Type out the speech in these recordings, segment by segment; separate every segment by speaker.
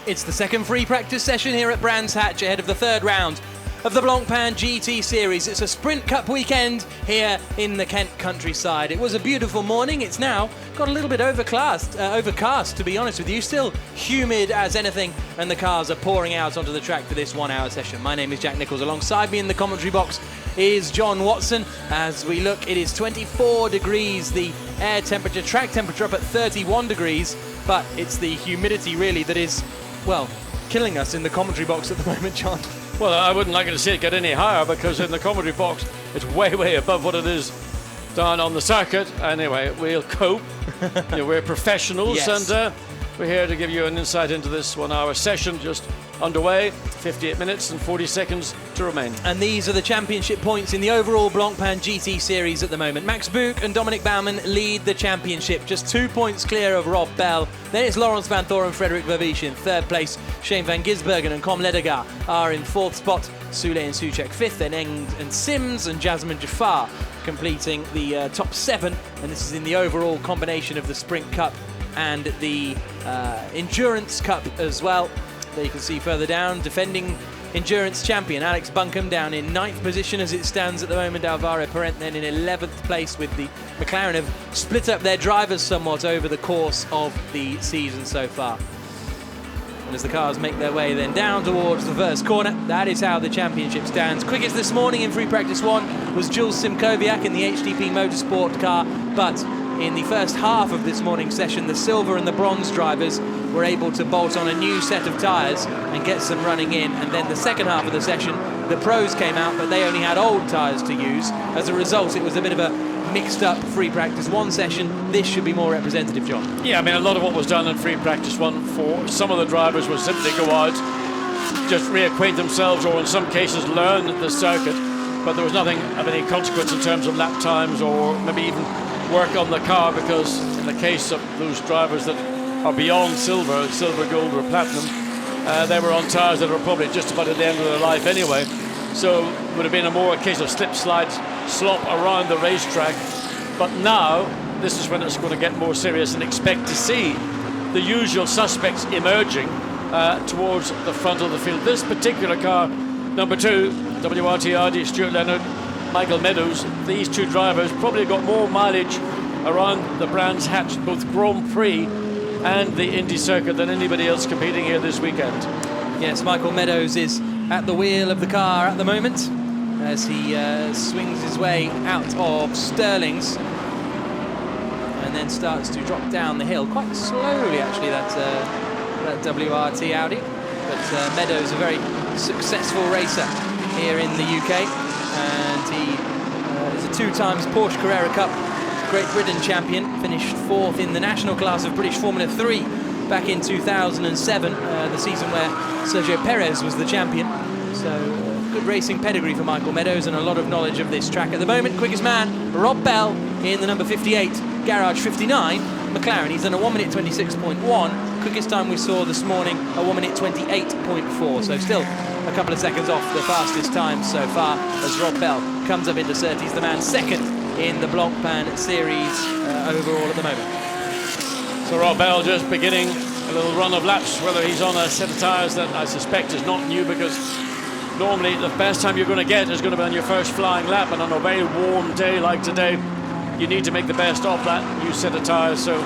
Speaker 1: It's the second free practice session here at Brands Hatch ahead of the third round of the Blancpain GT Series. It's a Sprint Cup weekend here in the Kent countryside. It was a beautiful morning. It's now got a little bit overcast, to be honest with you. Still humid as anything, and the cars are pouring out onto the track for this 1 hour session. My name is Jack Nichols. Alongside me in the commentary box is John Watson. As we look, it is 24 degrees, the air temperature, track temperature up at 31 degrees, but it's the humidity really that is, well, killing us in the commentary box at the moment, John.
Speaker 2: Well, I wouldn't like to see it get any higher, because in the commentary box it's way above what it is down on the circuit. Anyway, we'll cope. We're professionals. Yes. And we're here to give you an insight into this 1 hour session just underway. 58 minutes and 40 seconds to remain.
Speaker 1: And these are the championship points in the overall Blancpain GT Series at the moment. Max Buch and Dominic Baumann lead the championship, just 2 points clear of Rob Bell. Then it's Laurens van Thor and Frederik Verbies in third place. Shane van Gisbergen and Com Ledegaard are in fourth spot. Soule and Soucek fifth, then Eng and Sims and Jasmine Jafar completing the top 7. And this is in the overall combination of the Sprint Cup and the Endurance Cup as well. There you can see further down, defending endurance champion Alex Buncombe down in 9th position as it stands at the moment. Alvaro Parent then in 11th place, with the McLaren have split up their drivers somewhat over the course of the season so far. And as the cars make their way then down towards the first corner, that is how the championship stands. Quickest this morning in free practice 1 was Jules Simkowiak in the HDP Motorsport car, but in the first half of this morning's session, the silver and the bronze drivers were able to bolt on a new set of tyres and get some running in. And then the second half of the session, the pros came out, but they only had old tyres to use. As a result, it was a bit of a mixed up free practice 1 session. This should be more representative, John.
Speaker 2: Yeah, I mean, a lot of what was done in free practice 1 for some of the drivers was simply go out, just reacquaint themselves, or in some cases learn the circuit. But there was nothing of any consequence in terms of lap times, or maybe even work on the car, because in the case of those drivers that are beyond silver, gold or platinum, they were on tyres that were probably just about at the end of their life anyway. So it would have been a case of slip, slide, slop around the racetrack. But now, this is when it's going to get more serious, and expect to see the usual suspects emerging towards the front of the field. This particular car, number 2, WRT Stuart Leonard, Michael Meadows, these 2 drivers probably got more mileage around the Brands Hatch, both Grand Prix and the Indy circuit, than anybody else competing here this weekend.
Speaker 1: Yes, Michael Meadows is at the wheel of the car at the moment as he swings his way out of Stirling's and then starts to drop down the hill quite slowly, actually, that WRT Audi. But Meadows, a very successful racer here in the UK, and he is a 2 times Porsche Carrera Cup Great Britain champion, finished 4th in the national class of British Formula 3 back in 2007, the season where Sergio Perez was the champion. So good racing pedigree for Michael Meadows and a lot of knowledge of this track. At the moment, quickest man, Rob Bell in the number 58, Garage 59, McLaren. He's done a 1 minute 26.1. Quickest time we saw this morning, a 1 minute 28.4. So still a couple of seconds off the fastest time so far as Rob Bell comes up into cert. He's the man second in the Blancpain series overall at the moment.
Speaker 2: So Rob Bell just beginning a little run of laps, whether he's on a set of tyres that I suspect is not new, because normally the best time you're going to get is going to be on your first flying lap, and on a very warm day like today, you need to make the best of that new set of tyres. So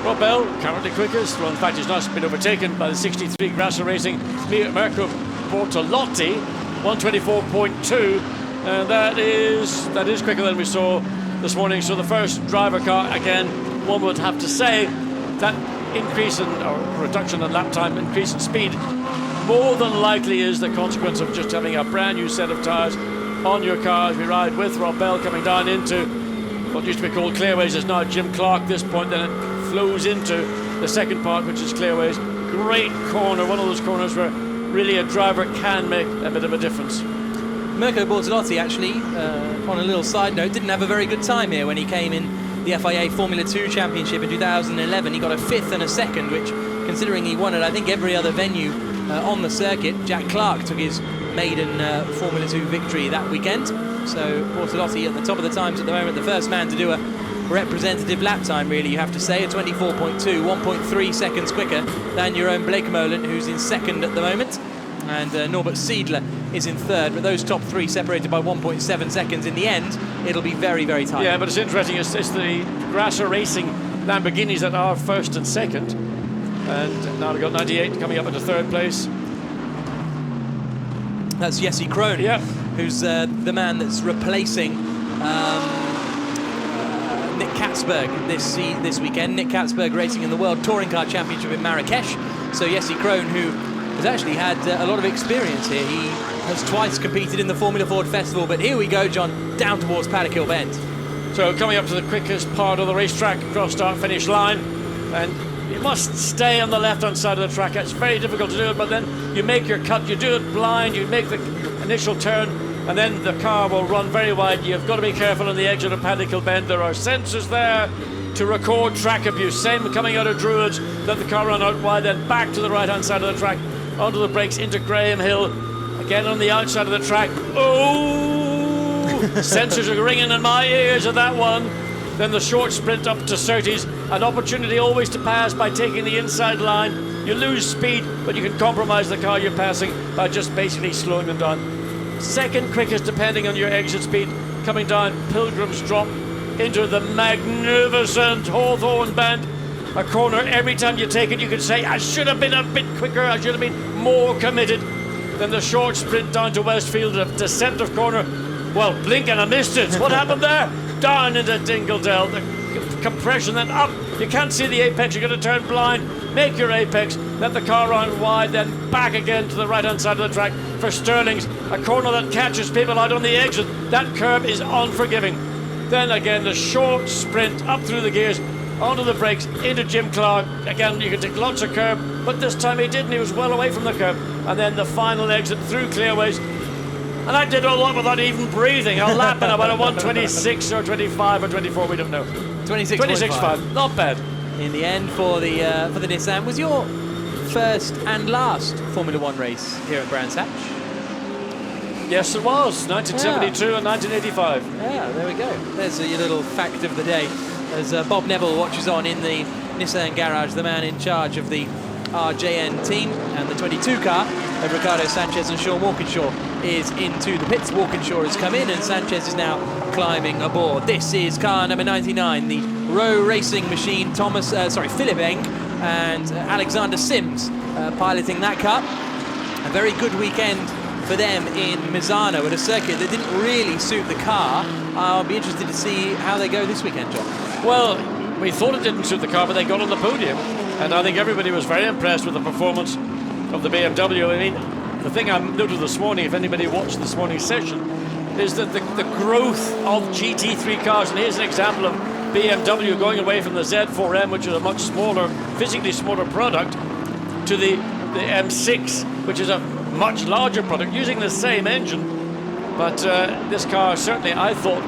Speaker 2: Rob Bell, currently quickest. Well, in fact, he's not been overtaken by the 63 Grasser Racing Mirko Bortolotti, 124.2. And that is quicker than we saw this morning. So the first driver car, again, one would have to say that increase in, or reduction in lap time, increase in speed, more than likely is the consequence of just having a brand new set of tyres on your car. As we ride with Rob Bell coming down into what used to be called Clearways, is now Jim Clark at this point. Then it flows into the second part, which is Clearways. Great corner, one of those corners where really a driver can make a bit of a difference.
Speaker 1: Mirko Bortolotti, actually, on a little side note, didn't have a very good time here when he came in the FIA Formula 2 Championship in 2011. He got a 5th and a 2nd, which, considering he won at, I think, every other venue on the circuit. Jack Clark took his maiden Formula 2 victory that weekend. So Bortolotti at the top of the times at the moment, the first man to do a representative lap time, really, you have to say. A 24.2, 1.3 seconds quicker than your own Blancpain, who's in second at the moment. And Norbert Siedler is in third, but those top three separated by 1.7 seconds. In the end, it'll be very, very tight.
Speaker 2: Yeah, but it's interesting, it's the Grasser Racing Lamborghinis that are first and second. And now we've got 98 coming up into third place.
Speaker 1: That's Jesse Krohn,
Speaker 2: yeah,
Speaker 1: who's the man that's replacing Nick Katzberg this weekend. Nick Katzberg racing in the World Touring Car Championship in Marrakesh. So Jesse Krohn, who has actually had a lot of experience here. He has twice competed in the Formula Ford Festival, but here we go, John, down towards Paddock Hill Bend.
Speaker 2: So coming up to the quickest part of the racetrack, across start-finish line, and you must stay on the left-hand side of the track. It's very difficult to do it, but then you make your cut, you do it blind, you make the initial turn, and then the car will run very wide. You've got to be careful on the exit of Paddock Hill Bend. There are sensors there to record track abuse. Same coming out of Druids, let the car run out wide, then back to the right-hand side of the track, onto the brakes into Graham Hill, again on the outside of the track. Oh! Sensors are ringing in my ears at that one. Then the short sprint up to Surtees, an opportunity always to pass by taking the inside line. You lose speed, but you can compromise the car you're passing by just basically slowing them down. Second quickest, depending on your exit speed, coming down Pilgrim's Drop into the magnificent Hawthorne Bend. A corner, every time you take it, you can say, I should have been a bit quicker, I should have been more committed. Then the short sprint down to Westfield, a deceptive corner. Well, blink and I missed it. What happened there? Down into Dingeldale, the compression, then up. You can't see the apex, you're going to turn blind, make your apex, let the car run wide, then back again to the right-hand side of the track for Sterling's. A corner that catches people out on the exit. That curve is unforgiving. Then again, the short sprint up through the gears, onto the brakes, into Jim Clark. Again, you can take lots of curb, but this time he didn't. He was well away from the curb. And then the final exit through Clearways. And I did all that without even breathing. A lap in about a 126 or 25 or 24, we don't know. 26.5, not bad.
Speaker 1: In the end, for the Nissan, was your first and last Formula One race here at Brands Hatch?
Speaker 2: Yes, it was. 1972 and 1985.
Speaker 1: Yeah, there we go. There's your little fact of the day. As Bob Neville watches on in the Nissan garage, the man in charge of the RJN team, and the 22 car of Ricardo Sanchez and Sean Walkinshaw is into the pits. Walkinshaw has come in and Sanchez is now climbing aboard. This is car number 99, the Rowe Racing Machine, Philip Eng and Alexander Sims piloting that car. A very good weekend for them in Misano at a circuit that didn't really suit the car. I'll be interested to see how they go this weekend, John.
Speaker 2: Well, we thought it didn't suit the car, but they got on the podium, and I think everybody was very impressed with the performance of the BMW. I mean, the thing I noted this morning, if anybody watched this morning's session, is that the growth of GT3 cars, and here's an example of BMW going away from the Z4M, which is a much smaller, physically smaller product, to the M6, which is a much larger product, using the same engine. But this car, certainly, I thought,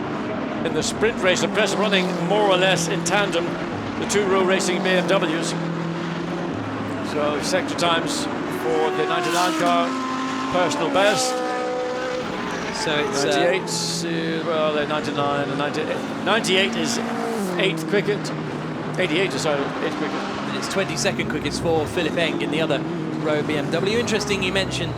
Speaker 2: in the sprint race, the press running more or less in tandem, the two Rowe Racing BMWs. So sector times for the 99 car, personal best.
Speaker 1: So it's
Speaker 2: 98, well, they're 99 and 98. 98 is 8th quickest. 88 is 8th quickest.
Speaker 1: And it's 22nd quickest for Philip Eng in the other Rowe BMW. Interesting you mention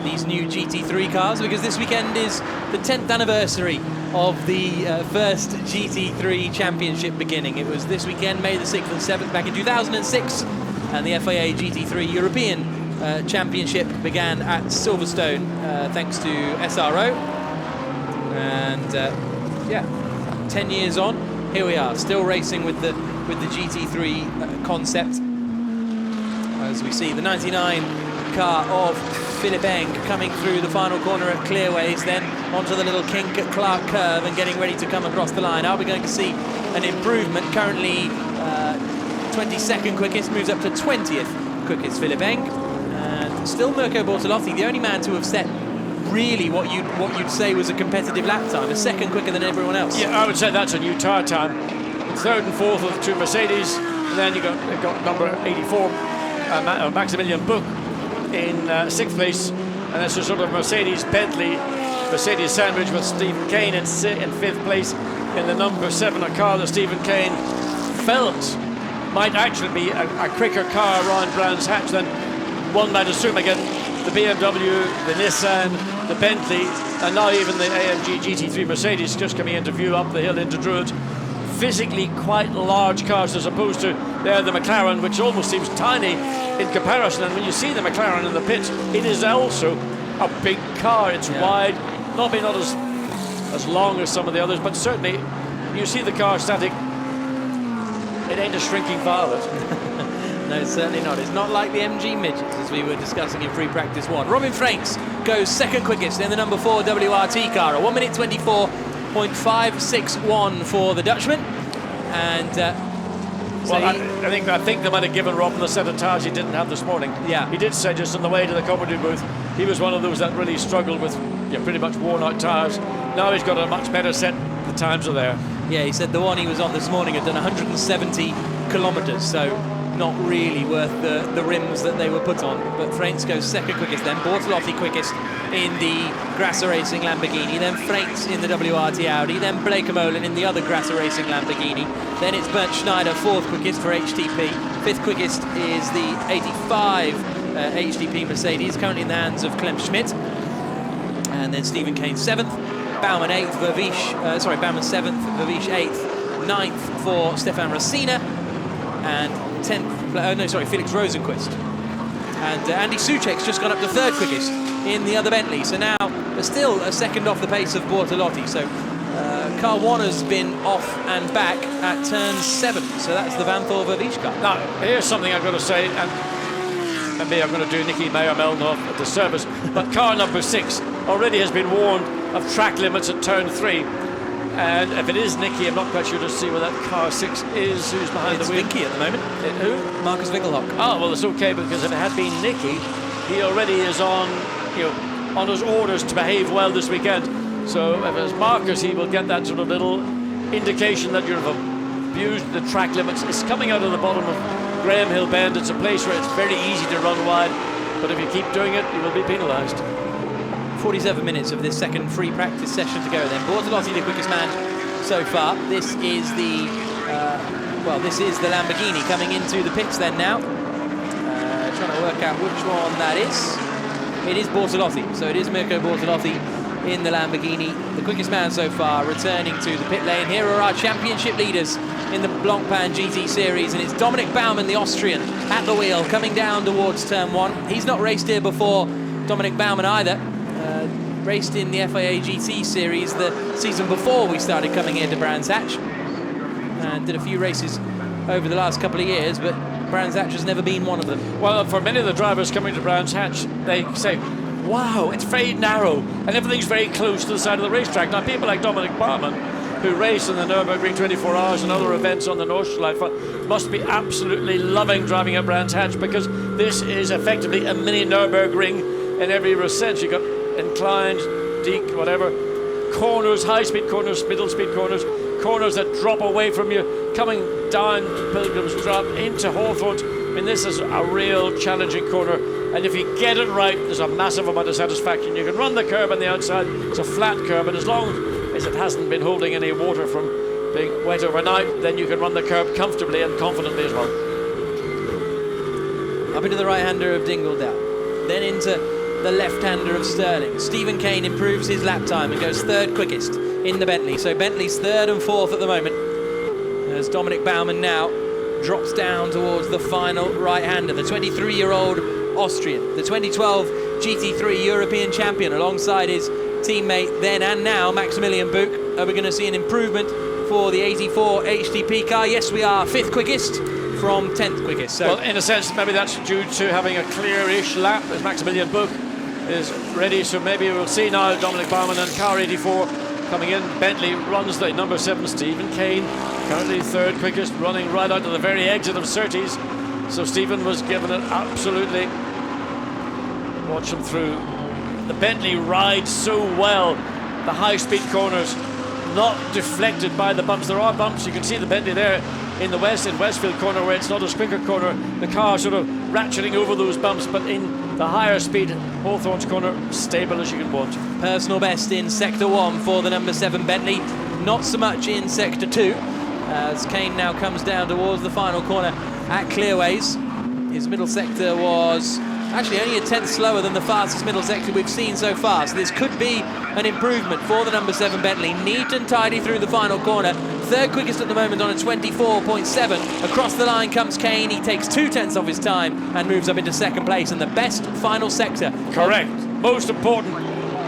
Speaker 1: these new GT3 cars, because this weekend is the 10th anniversary of the first GT3 championship beginning. It was this weekend, May the 6th and 7th, back in 2006, and the FIA GT3 European Championship began at Silverstone thanks to SRO. And yeah, 10 years on, here we are, still racing with the GT3 concept. As we see the 99 car of Philip Eng coming through the final corner of Clearways, then onto the little kink at Clark curve and getting ready to come across the line. Are we going to see an improvement? Currently 22nd quickest, moves up to 20th quickest Philip Eng. And still Mirko Bortolotti, the only man to have set really what you'd say was a competitive lap time, a second quicker than everyone else.
Speaker 2: Yeah, I would say that's a new tyre time. Third and fourth of the two Mercedes, and then you got number 84, Maximilian Buch in 6th place, and that's a sort of Mercedes-Bentley, Mercedes sandwich with Stephen Kane in 5th place. in the number 7, a car that Stephen Kane felt might actually be a quicker car around Brands Hatch than one might assume. Again, the BMW, the Nissan, the Bentley, and now even the AMG GT3 Mercedes just coming into view up the hill into Druids. Physically quite large cars, as opposed to there the McLaren, which almost seems tiny in comparison. And when you see the McLaren in the pits, it is also a big car. It's wide, not as long as some of the others, but certainly you see the car static, it ain't a shrinking violet.
Speaker 1: No, certainly not. It's not like the MG midgets, as we were discussing in free practice 1. Robin Franks goes second quickest in the number 4 WRT car, a 1 minute 24.561 for the Dutchman. And
Speaker 2: well, I think they might have given Robin the set of tyres he didn't have this morning.
Speaker 1: Yeah,
Speaker 2: he did say just on the way to the commentary booth, he was one of those that really struggled with pretty much worn out tyres. Now he's got a much better set. The times are there.
Speaker 1: Yeah, he said the one he was on this morning had done 170 kilometres, so not really worth the rims that they were put on. But Franks goes second quickest, then Bortolotti quickest in the Grasser Racing Lamborghini, then Franks in the WRT Audi, then Blancpain in the other Grasser Racing Lamborghini, then it's Bernd Schneider fourth quickest for HTP, fifth quickest is the 85 HTP Mercedes, currently in the hands of Clem Schmidt, and then Stephen Kane seventh, Baumann 8th, Baumann 7th, Vervish 8th, 9th for Stefan Racina, and 10th, Felix Rosenquist. And Andy Soucek's just gone up to third quickest in the other Bentley, so now they're still a second off the pace of Bortolotti. So car 1 has been off and back at turn 7, so that's the Vanthor Vervish car.
Speaker 2: Now, here's something I've got to say, and maybe I'm going to do Nicky Meyer-Melnhoff a disservice, but car number 6 already has been warned of track limits at turn 3. And if it is Nicky, I'm not quite sure to see where that car 6 is, who's behind the wheel.
Speaker 1: It's Vinky at the moment.
Speaker 2: Who?
Speaker 1: Marcus Winkelhock.
Speaker 2: Oh, well, it's okay, because if it had been Nicky, he already is on his orders to behave well this weekend. So if it's Marcus, he will get that sort of little indication that you've abused the track limits. It's coming out of the bottom of Graham Hill Bend. It's a place where it's very easy to run wide, but if you keep doing it, you will be penalised.
Speaker 1: 47 minutes of this second free practice session to go then. Bortolotti the quickest man so far. This is the Lamborghini coming into the pits then now. Trying to work out which one that is. It is Bortolotti, so it is Mirko Bortolotti in the Lamborghini. The quickest man so far returning to the pit lane. Here are our championship leaders in the Blancpain GT Series, and it's Dominic Baumann, the Austrian, at the wheel, coming down towards turn 1. He's not raced here before, Dominic Baumann either. Raced in the FIA GT Series the season before we started coming here to Brands Hatch, and did a few races over the last couple of years, but Brands Hatch has never been one of them.
Speaker 2: Well, for many of the drivers coming to Brands Hatch, they say, wow, it's very narrow and everything's very close to the side of the racetrack. Now, people like Dominic Baumann, who race in the Nürburgring 24 Hours and other events on the Nordschleife, must be absolutely loving driving at Brands Hatch, because this is effectively a mini Nürburgring in every sense. You've got inclined, deep, whatever, corners, high-speed corners, middle-speed corners, corners that drop away from you, coming down Pilgrim's Drop into Hawthorns. I mean, this is a real challenging corner, and if you get it right, there's a massive amount of satisfaction. You can run the curb on the outside, it's a flat curb, and as long as it hasn't been holding any water from being wet overnight, then you can run the curb comfortably and confidently as well.
Speaker 1: Up into the right-hander of Dingledale, then into the left-hander of Sterling. Stephen Kane improves his lap time and goes third quickest in the Bentley. So Bentley's third and fourth at the moment, as Dominic Baumann now drops down towards the final right-hander, the 23-year-old Austrian, the 2012 GT3 European champion, alongside his teammate then and now, Maximilian Buch. Are we going to see an improvement for the 84 HTP car? Yes, we are. Fifth quickest from 10th quickest. So,
Speaker 2: well, in a sense, maybe that's due to having a clear-ish lap, as Maximilian Buch is ready. So maybe we'll see now Dominic Baumann and car 84 coming in. Bentley runs the number 7, Stephen Kane, currently third quickest, running right out to the very exit of Surtees. So Stephen was given it absolutely. Watch him through. The Bentley rides so well. The high-speed corners not deflected by the bumps. There are bumps. You can see the Bentley there in the Westfield corner, where it's not as quick a corner. The car sort of ratcheting over those bumps, but in the higher speed Hawthorns corner, stable as you can want.
Speaker 1: Personal best in sector 1 for the number 7 Bentley. Not so much in Sector 2, as Kane now comes down towards the final corner at Clearways. His middle sector was actually only a tenth slower than the fastest middle sector we've seen so far. So this could be an improvement for the number 7 Bentley. Neat and tidy through the final corner. Third quickest at the moment on a 24.7. Across the line comes Kane. He takes 2/10 of his time and moves up into second place in the best final sector.
Speaker 2: Correct. Most important,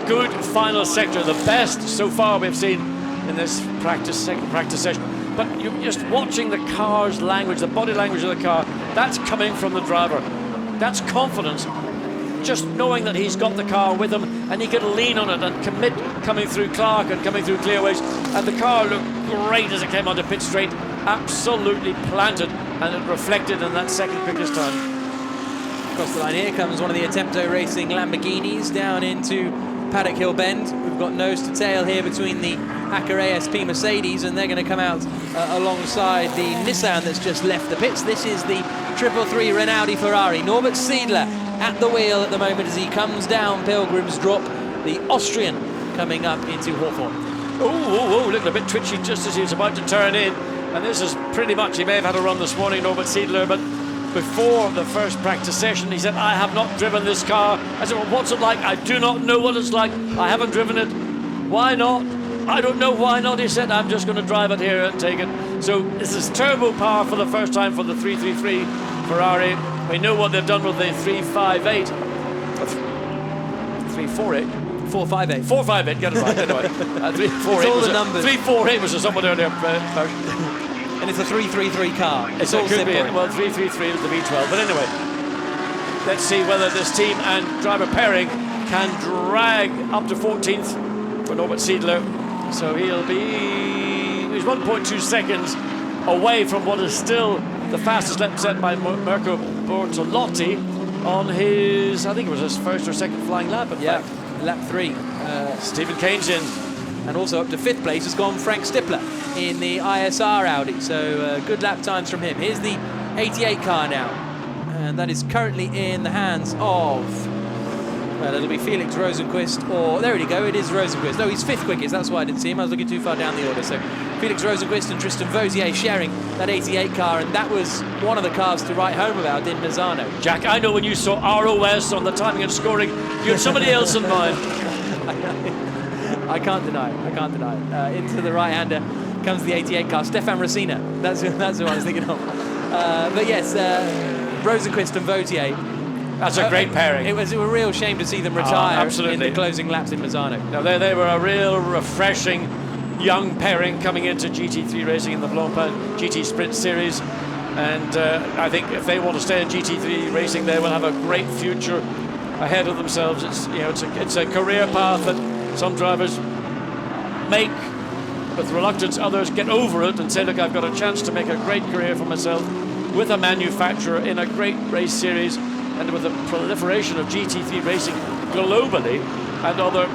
Speaker 2: good final sector. The best so far we've seen in this second practice session. But you're just watching the car's language, the body language of the car. That's coming from the driver. That's confidence. Just knowing that he's got the car with him and he can lean on it and commit coming through Clark and coming through Clearways. And the car looked great as it came onto pit straight. Absolutely planted, and it reflected in that second quickest time.
Speaker 1: Across the line here comes one of the Attempto Racing Lamborghinis down into Paddock Hill Bend. We've got nose to tail here between the Acker ASP Mercedes, and they're going to come out alongside the Nissan that's just left the pits. This is the 333 Rinaldi Ferrari. Norbert Siedler at the wheel at the moment as he comes down Pilgrim's Drop. The Austrian coming up into Hawthorne.
Speaker 2: Oh, look, a bit twitchy just as he was about to turn in. And this is pretty much, he may have had a run this morning, Norbert Siedler, but before the first practice session, he said, I have not driven this car. I said, well, what's it like? I do not know what it's like. I haven't driven it. Why not? I don't know why not. He said, I'm just going to drive it here and take it. So this is turbo power for the first time for the 333 Ferrari. We know what they've done with the 358. 348.
Speaker 1: 458.
Speaker 2: 458, get it right, anyway. 348
Speaker 1: all
Speaker 2: was
Speaker 1: the numbers.
Speaker 2: 348 was somewhat earlier.
Speaker 1: And it's a 333 car. It's all
Speaker 2: could be,
Speaker 1: simple.
Speaker 2: well, 333 with the V12. But anyway, let's see whether this team and driver pairing can drag up to 14th for Norbert Siedler. So he's 1.2 seconds away from what is still the fastest lap set by Mirko Bortolotti on his, I think it was his first or second flying lap.
Speaker 1: Yeah, lap 3.
Speaker 2: Stephen Kane's in.
Speaker 1: And also up to 5th place has gone Frank Stippler in the ISR Audi. So good lap times from him. Here's the 88 car now. And that is currently in the hands of, well, it'll be Felix Rosenqvist, or there we go, it is Rosenqvist. No, he's 5th quickest, that's why I didn't see him. I was looking too far down the order. So Felix Rosenqvist and Tristan Vosier sharing that 88 car, and that was one of the cars to write home about in Misano.
Speaker 2: Jack, I know when you saw ROS on the timing and scoring, you had somebody else in mind.
Speaker 1: I can't deny. Into the right-hander comes the 88 car, Stefan Racina. That's who I was thinking of. But yes, Rosenqvist and Vautier.
Speaker 2: That's a great pairing.
Speaker 1: It was a real shame to see them retire in the closing laps in Misano.
Speaker 2: Now they were a real refreshing young pairing coming into GT3 racing in the Blancpain GT Sprint Series. And I think if they want to stay in GT3 racing, they will have a great future ahead of themselves. It's a career path that some drivers make with reluctance, others get over it and say, look, I've got a chance to make a great career for myself with a manufacturer in a great race series, and with the proliferation of GT3 racing globally and other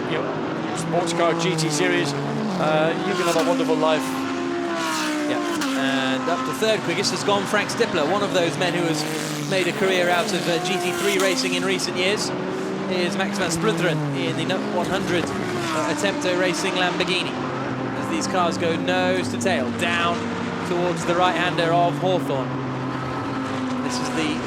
Speaker 2: sports car GT series, you can have a wonderful life.
Speaker 1: Yeah, and up to 3rd quickest has gone Frank Stippler, one of those men who has made a career out of GT3 racing in recent years. Here's Max van Splunteren in the 100 Attempto Racing Lamborghini as these cars go nose to tail down towards the right-hander of Hawthorne. This is the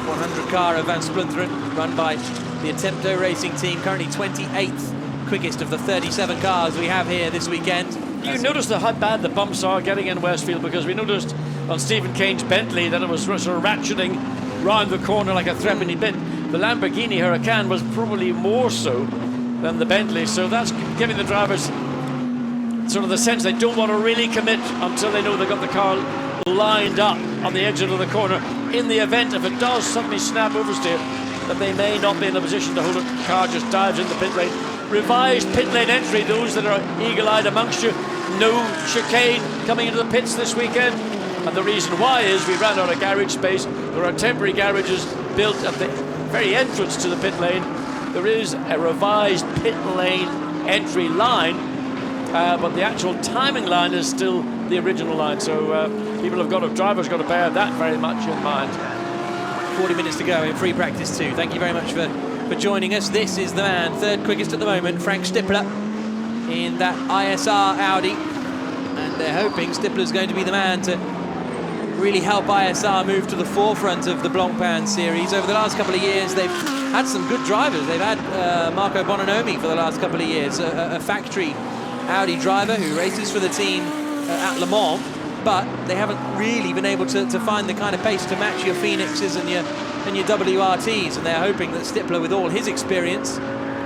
Speaker 1: 100 car of van Splunteren, run by the Attempto Racing team, currently 28th quickest of the 37 cars we have here this weekend.
Speaker 2: You noticed how bad the bumps are getting in Westfield, because we noticed on Stephen Kane's Bentley that it was sort of ratcheting round the corner like a threepenny bit. The Lamborghini Huracan was probably more so than the Bentley, so that's giving the drivers sort of the sense they don't want to really commit until they know they've got the car lined up on the exit of the corner, in the event if it does suddenly snap oversteer that they may not be in a position to hold it. The car just dives into pit lane. Revised pit lane entry, those that are eagle-eyed amongst you, no chicane coming into the pits this weekend. And the reason why is we ran out of garage space. There are temporary garages built at the very entrance to the pit lane. There is a revised pit lane entry line, but the actual timing line is still the original line. So drivers got to bear that very much in mind.
Speaker 1: 40 minutes to go in free practice 2. Thank you very much for joining us. This is the man, 3rd quickest at the moment, Frank Stippler, in that ISR Audi. And they're hoping Stippler's going to be the man to really help ISR move to the forefront of the Blancpain series. Over the last couple of years, they've had some good drivers. They've had Marco Bononomi for the last couple of years, a factory Audi driver who races for the team at Le Mans, but they haven't really been able to find the kind of pace to match your Phoenixes and your WRTs, and they're hoping that Stippler, with all his experience,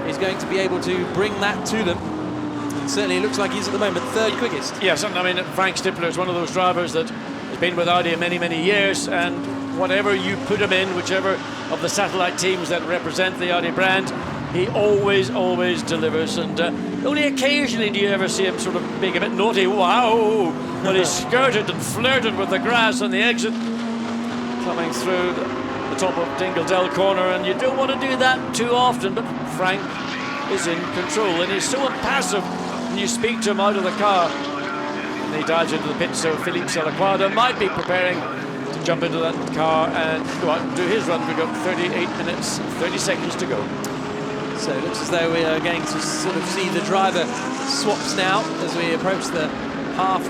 Speaker 1: is going to be able to bring that to them. And certainly it looks like he's at the moment third quickest.
Speaker 2: Yes, I mean, Frank Stippler is one of those drivers that has been with Audi many, many years, and whatever you put him in, whichever of the satellite teams that represent the Audi brand, he always delivers. And only occasionally do you ever see him sort of being a bit naughty. Wow! But he skirted and flirted with the grass on the exit, coming through the top of Dingledell corner, and you don't want to do that too often, but Frank is in control, and he's so impassive when you speak to him out of the car. And he dives into the pit, so Philippe Salaquada might be preparing to jump into that car and go out and do his run. We've got 38 minutes, 30 seconds to go.
Speaker 1: So it looks as though we are going to sort of see the driver swaps now as we approach the half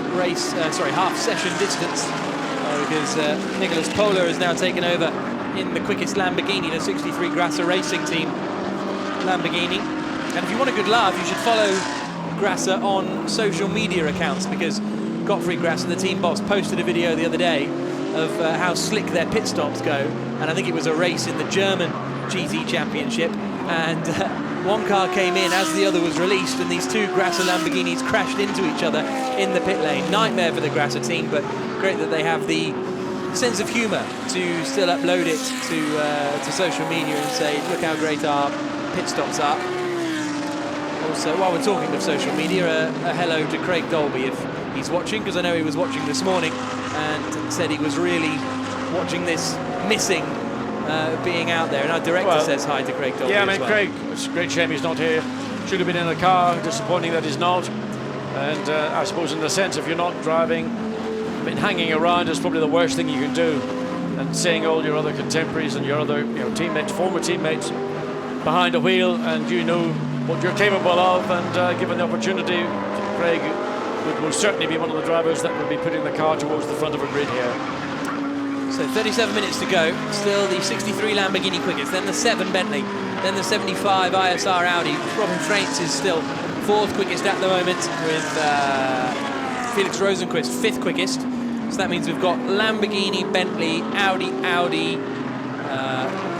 Speaker 1: session distance, because Nicolas Pola has now taken over in the quickest Lamborghini, the 63 Grasser Racing Team Lamborghini. And if you want a good laugh, you should follow Grasser on social media accounts, because Gottfried Grasser, the team boss, posted a video the other day of how slick their pit stops go, and I think it was a race in the German GT Championship, and one car came in as the other was released, and these two Grasser Lamborghinis crashed into each other in the pit lane. Nightmare for the Grasser team, but great that they have the sense of humour to still upload it to social media and say, look how great our pit stops are. Also, while we're talking of social media, a hello to Craig Dolby if he's watching, because I know he was watching this morning and said he was really watching this, missing being out there. And our director says hi to Craig Dolby.
Speaker 2: Yeah, I mean,
Speaker 1: well.
Speaker 2: Craig, it's a great shame he's not here. Should have been in the car, disappointing that he's not. And I suppose in the sense, if you're not driving, been hanging around is probably the worst thing you can do. And seeing all your other contemporaries and your other teammates, former teammates, behind a wheel, and you know what you're capable of, and given the opportunity, Craig would most certainly be one of the drivers that would be putting the car towards the front of a grid here.
Speaker 1: So 37 minutes to go, still the 63 Lamborghini quickest, then the 7 Bentley, then the 75 ISR Audi. Robin Freitz is still fourth quickest at the moment, with Felix Rosenquist fifth quickest. So that means we've got Lamborghini, Bentley, Audi,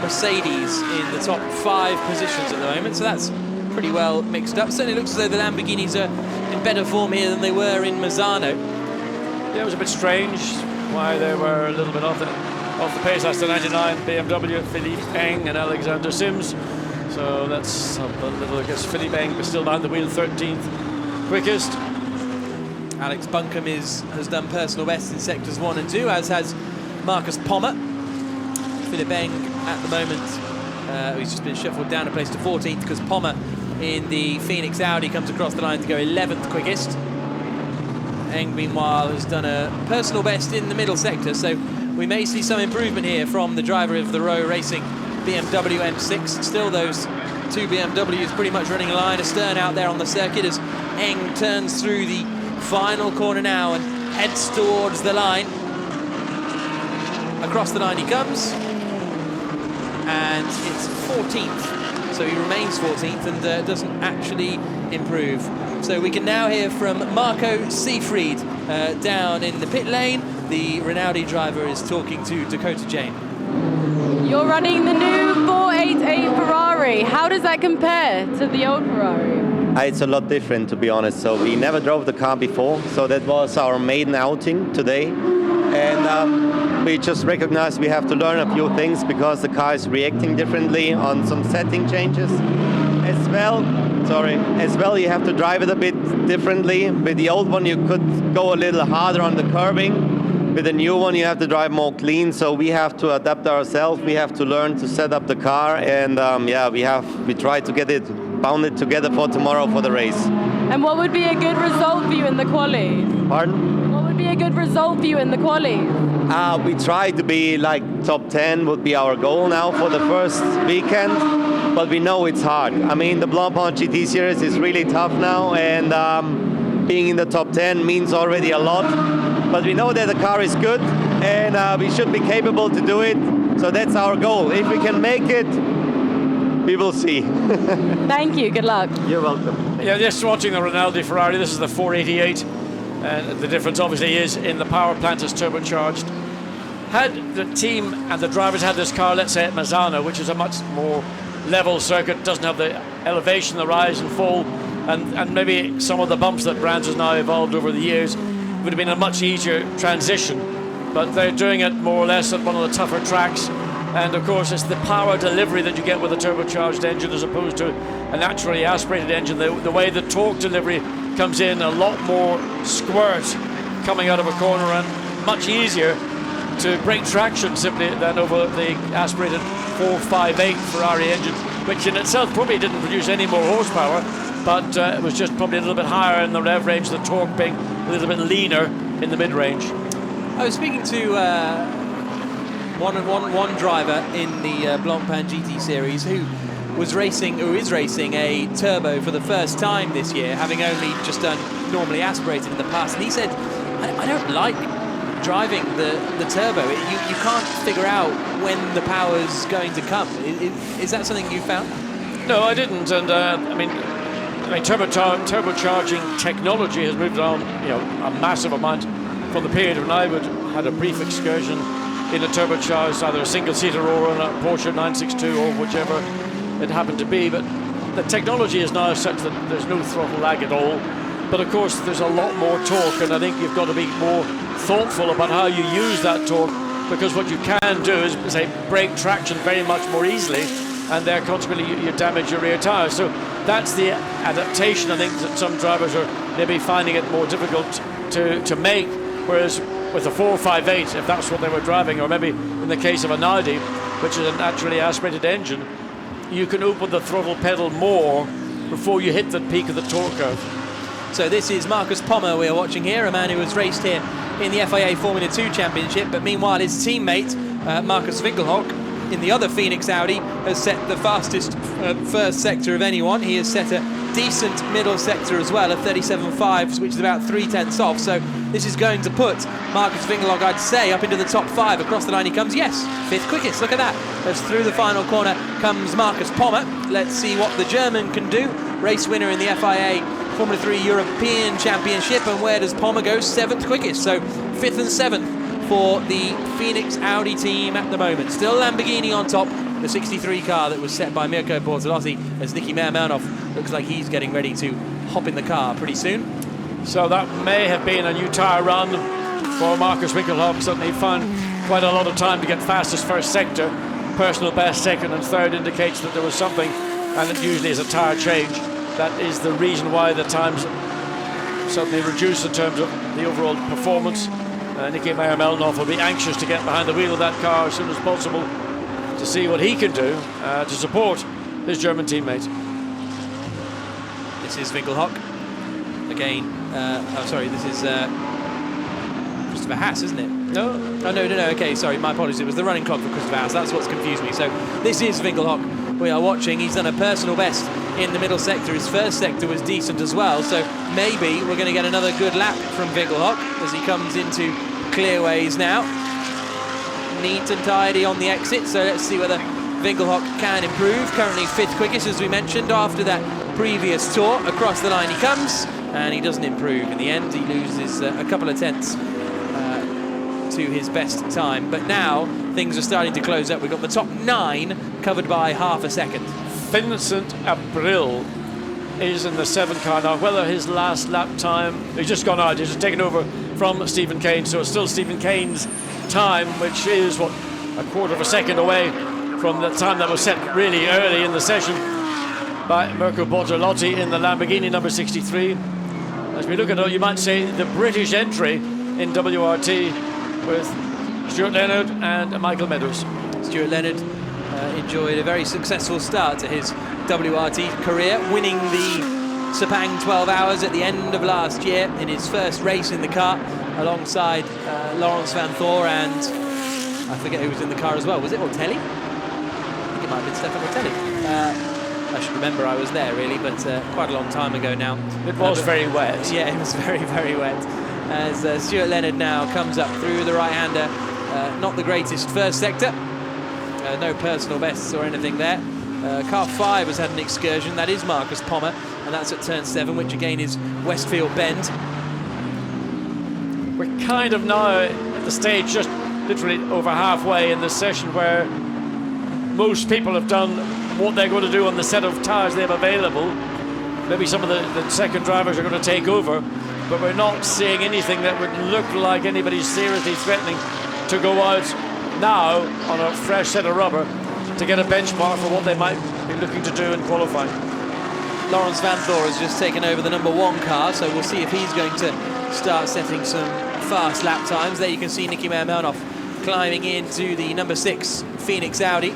Speaker 1: Mercedes in the top 5 positions at the moment. So that's pretty well mixed up. Certainly looks as though the Lamborghinis are in better form here than they were in Mazzano.
Speaker 2: Yeah, it was a bit strange why they were a little bit off the pace. That's the 99 BMW, Philippe Eng and Alexander Sims. So that's a little, I guess, Philippe Eng was still behind the wheel, 13th quickest.
Speaker 1: Alex Buncombe has done personal best in sectors 1 and 2, as has Marcus Pommer. Philippe Eng at the moment, he's just been shuffled down a place to 14th, because Pommer in the Phoenix Audi comes across the line to go 11th quickest. Eng, meanwhile, has done a personal best in the middle sector, so we may see some improvement here from the driver of the Rowe Racing BMW M6. Still those two BMWs pretty much running a line astern out there on the circuit, as Eng turns through the final corner now and heads towards the line. Across the line he comes, and it's 14th, so he remains 14th and doesn't actually improve. So we can now hear from Marco Seefried down in the pit lane. The Rinaldi driver is talking to Dakota Jane.
Speaker 3: You're running the new 488 Ferrari. How does that compare to the old Ferrari?
Speaker 4: It's a lot different, to be honest. So we never drove the car before, so that was our maiden outing today. And we just recognized we have to learn a few things, because the car is reacting differently on some setting changes. As well, you have to drive it a bit differently. With the old one, you could go a little harder on the curbing. With the new one, you have to drive more clean. So we have to adapt ourselves. We have to learn to set up the car, and we try to get it bounded together for tomorrow for the race.
Speaker 3: And what would be a good result for you in the quali?
Speaker 4: Pardon?
Speaker 3: What would be a good result for you in the quali?
Speaker 4: We try to be like top 10 would be our goal now for the first weekend, but we know it's hard. I mean, the Blancpain GT series is really tough now, and being in the top 10 means already a lot. But we know that the car is good, and we should be capable to do it. So that's our goal. If we can make it, we will see.
Speaker 3: Thank you. Good luck.
Speaker 4: You're welcome.
Speaker 2: Yeah, just watching the Rinaldi Ferrari, this is the 488, and the difference obviously is in the power plant is turbocharged. Had the team and the drivers had this car, let's say at Mazzano, which is a much more level circuit, doesn't have the elevation, the rise and fall, and maybe some of the bumps that Brands has now evolved over the years, would have been a much easier transition. But they're doing it more or less at one of the tougher tracks. And of course, it's the power delivery that you get with a turbocharged engine as opposed to a naturally aspirated engine. The way the torque delivery comes in, a lot more squirt coming out of a corner, and much easier to break traction simply than over the aspirated 458 Ferrari engine, which in itself probably didn't produce any more horsepower, but it was just probably a little bit higher in the rev range, the torque being a little bit leaner in the mid-range.
Speaker 1: I was speaking to one driver in the Blancpain GT series who is racing a turbo for the first time this year, having only just done normally aspirated in the past, and he said, I don't like driving the turbo. You can't figure out when the power's going to come. Is that something you found?
Speaker 2: No, I didn't, and I mean turbocharging technology has moved on, a massive amount from the period when I had a brief excursion in a turbocharged, either a single-seater or a Porsche 962 or whichever it happened to be. But the technology is now such that there's no throttle lag at all. But of course, there's a lot more torque, and I think you've got to be more thoughtful about how you use that torque, because what you can do is, say, break traction very much more easily, and there consequently you damage your rear tires. So that's the adaptation, I think, that some drivers are maybe finding it more difficult to make, whereas with a 458, if that's what they were driving, or maybe in the case of an Audi, which is a naturally aspirated engine, you can open the throttle pedal more before you hit the peak of the torque curve.
Speaker 1: So this is Marcus Pommer we are watching here, a man who has raced here in the FIA Formula 2 Championship, but meanwhile his teammate, Marcus Winkelhock, in the other Phoenix Audi, has set the fastest first sector of anyone. He has set a decent middle sector as well, a 37.5, which is about 3/10 off. So this is going to put Marcus Winkelhock, I'd say, up into the top 5. Across the line he comes, yes, 5th quickest, look at that. As through the final corner comes Marcus Pommer. Let's see what the German can do. Race winner in the FIA Formula 3 European Championship, and where does Pommer go? 7th quickest, so 5th and 7th for the Phoenix Audi team at the moment. Still Lamborghini on top, the 63 car that was set by Mirko Bortolotti, as Nicky Meermanov looks like he's getting ready to hop in the car pretty soon.
Speaker 2: So that may have been a new tyre run for Marcus Winkelhock. Certainly found quite a lot of time to get fastest first sector. Personal best second and third indicates that there was something, and it usually is a tyre change. That is the reason why the times certainly reduced in terms of the overall performance. Nicky Meermanov will be anxious to get behind the wheel of that car as soon as possible to see what he can do to support his German teammate.
Speaker 1: This is Winkelhock again. This is Christopher Haas, isn't it?
Speaker 2: No.
Speaker 1: Oh, no. Okay, sorry, my apologies. It was the running clock for Christopher Haas. That's what's confused me. So this is Winkelhock we are watching. He's done a personal best in the middle sector. His first sector was decent as well. So maybe we're going to get another good lap from Winkelhock as he comes into clearways now. Neat and tidy on the exit. So let's see whether Winkelhock can improve. Currently 5th quickest, as we mentioned, after that previous tour. Across the line he comes, and he doesn't improve. In the end, he loses a couple of tenths to his best time. But now things are starting to close up. We've got the top 9 covered by half a second.
Speaker 2: Vincent Abril is in the 7th car now. Whether his last lap time, he's just gone out, he's just taken over from Stephen Kane, so it's still Stephen Kane's time, which is, what, a quarter of a second away from the time that was set really early in the session by Mirko Bortolotti in the Lamborghini number 63. As we look at it, you might say the British entry in WRT with Stuart Leonard and Michael Meadows.
Speaker 1: Stuart Leonard enjoyed a very successful start to his WRT career, winning the Sepang 12 Hours at the end of last year in his first race in the car, alongside Laurens van Thor and I forget who was in the car as well. Was it Ortelli? I think it might have been Stefan Ortelli. I I should remember I was there really, but quite a long time ago now.
Speaker 2: It was very wet.
Speaker 1: Yeah, it was very, very wet. As Stuart Leonard now comes up through the right-hander. Not the greatest first sector. No personal bests or anything there. Car 5 has had an excursion. That is Marcus Pommer, and that's at turn 7, which again is Westfield Bend.
Speaker 2: We're kind of now at the stage just literally over halfway in this session where most people have done what they're going to do on the set of tyres they have available. Maybe some of the second drivers are going to take over, but we're not seeing anything that would look like anybody's seriously threatening to go out now on a fresh set of rubber to get a benchmark for what they might be looking to do in qualifying.
Speaker 1: Lawrence Van Thor has just taken over the number 1 car, so we'll see if he's going to start setting some fast lap times. There you can see Nicky Melnoff climbing into the number 6 Phoenix Audi.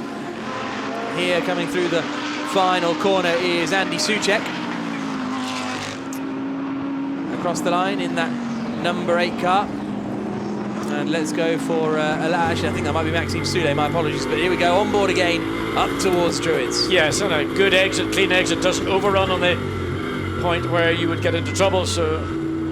Speaker 1: Here coming through the final corner is Andy Soucek. Across the line in that number 8 car. And let's go for, actually I think that might be Maxime Soulet, my apologies, but here we go, on board again, up towards Druids.
Speaker 2: Yes, and a good exit, clean exit, doesn't overrun on the point where you would get into trouble, so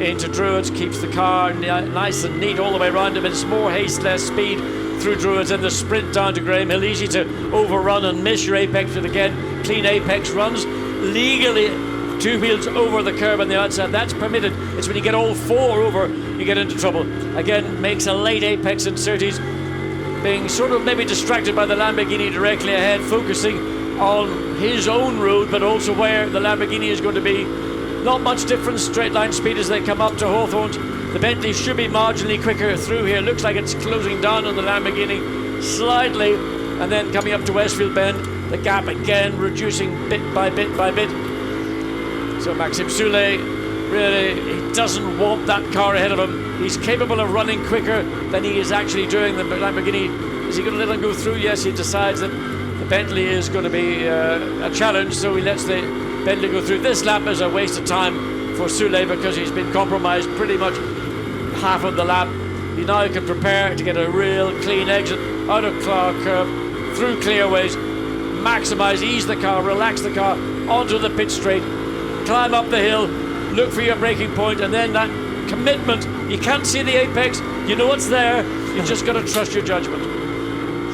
Speaker 2: into Druids, keeps the car nice and neat all the way around him. It's more haste, less speed through Druids, and the sprint down to Graham Hill, easy to overrun and miss your apex, but again, clean apex runs, legally 2 wheels over the curb on the outside, that's permitted. It's when you get all 4 over, you get into trouble. Again, makes a late apex in Surtees, being sort of maybe distracted by the Lamborghini directly ahead, focusing on his own road, but also where the Lamborghini is going to be. Not much difference, straight line speed as they come up to Hawthorns. The Bentley should be marginally quicker through here. Looks like it's closing down on the Lamborghini slightly, and then coming up to Westfield Bend, the gap again reducing bit by bit by bit. So Maxime Soulet, really, he doesn't want that car ahead of him. He's capable of running quicker than he is actually doing. The Lamborghini, is he going to let him go through? Yes, he decides that the Bentley is going to be a challenge, so he lets the Bentley go through. This lap is a waste of time for Soulet because he's been compromised pretty much half of the lap. He now can prepare to get a real clean exit out of Clark Curve, through clearways, maximise, ease the car, relax the car onto the pit straight, climb up the hill, look for your braking point, and then that commitment. You can't see the apex, you know it's there, you just got to trust your judgment.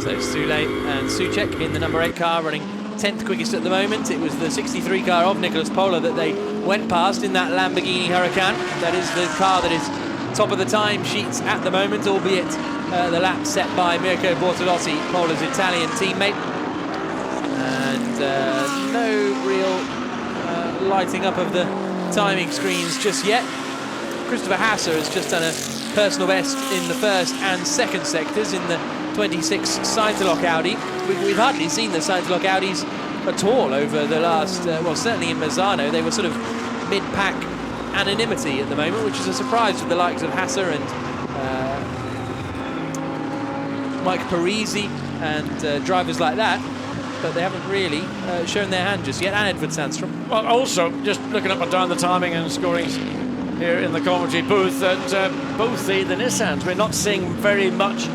Speaker 1: So Soulet and Soucek in the number 8 car, running 10th quickest at the moment. It was the 63 car of Nicholas Pola that they went past in that Lamborghini Huracan. That is the car that is top of the time sheets at the moment, albeit the lap set by Mirko Bortolotti, Pola's Italian teammate. And no real lighting up of the timing screens just yet. Christopher Hasser has just done a personal best in the first and second sectors in the 26 Cytolock Audi. We've hardly seen the Cytolock Audis at all over the last, well, certainly in Mazzano. They were sort of mid-pack anonymity at the moment, which is a surprise with the likes of Hasser and Mike Parisi and drivers like that. But they haven't really shown their hand just yet, and Edward Sandstrom.
Speaker 2: Well, also, just looking up and down the timing and scorings here in the commentary booth, that both the Nissans, we're not seeing very much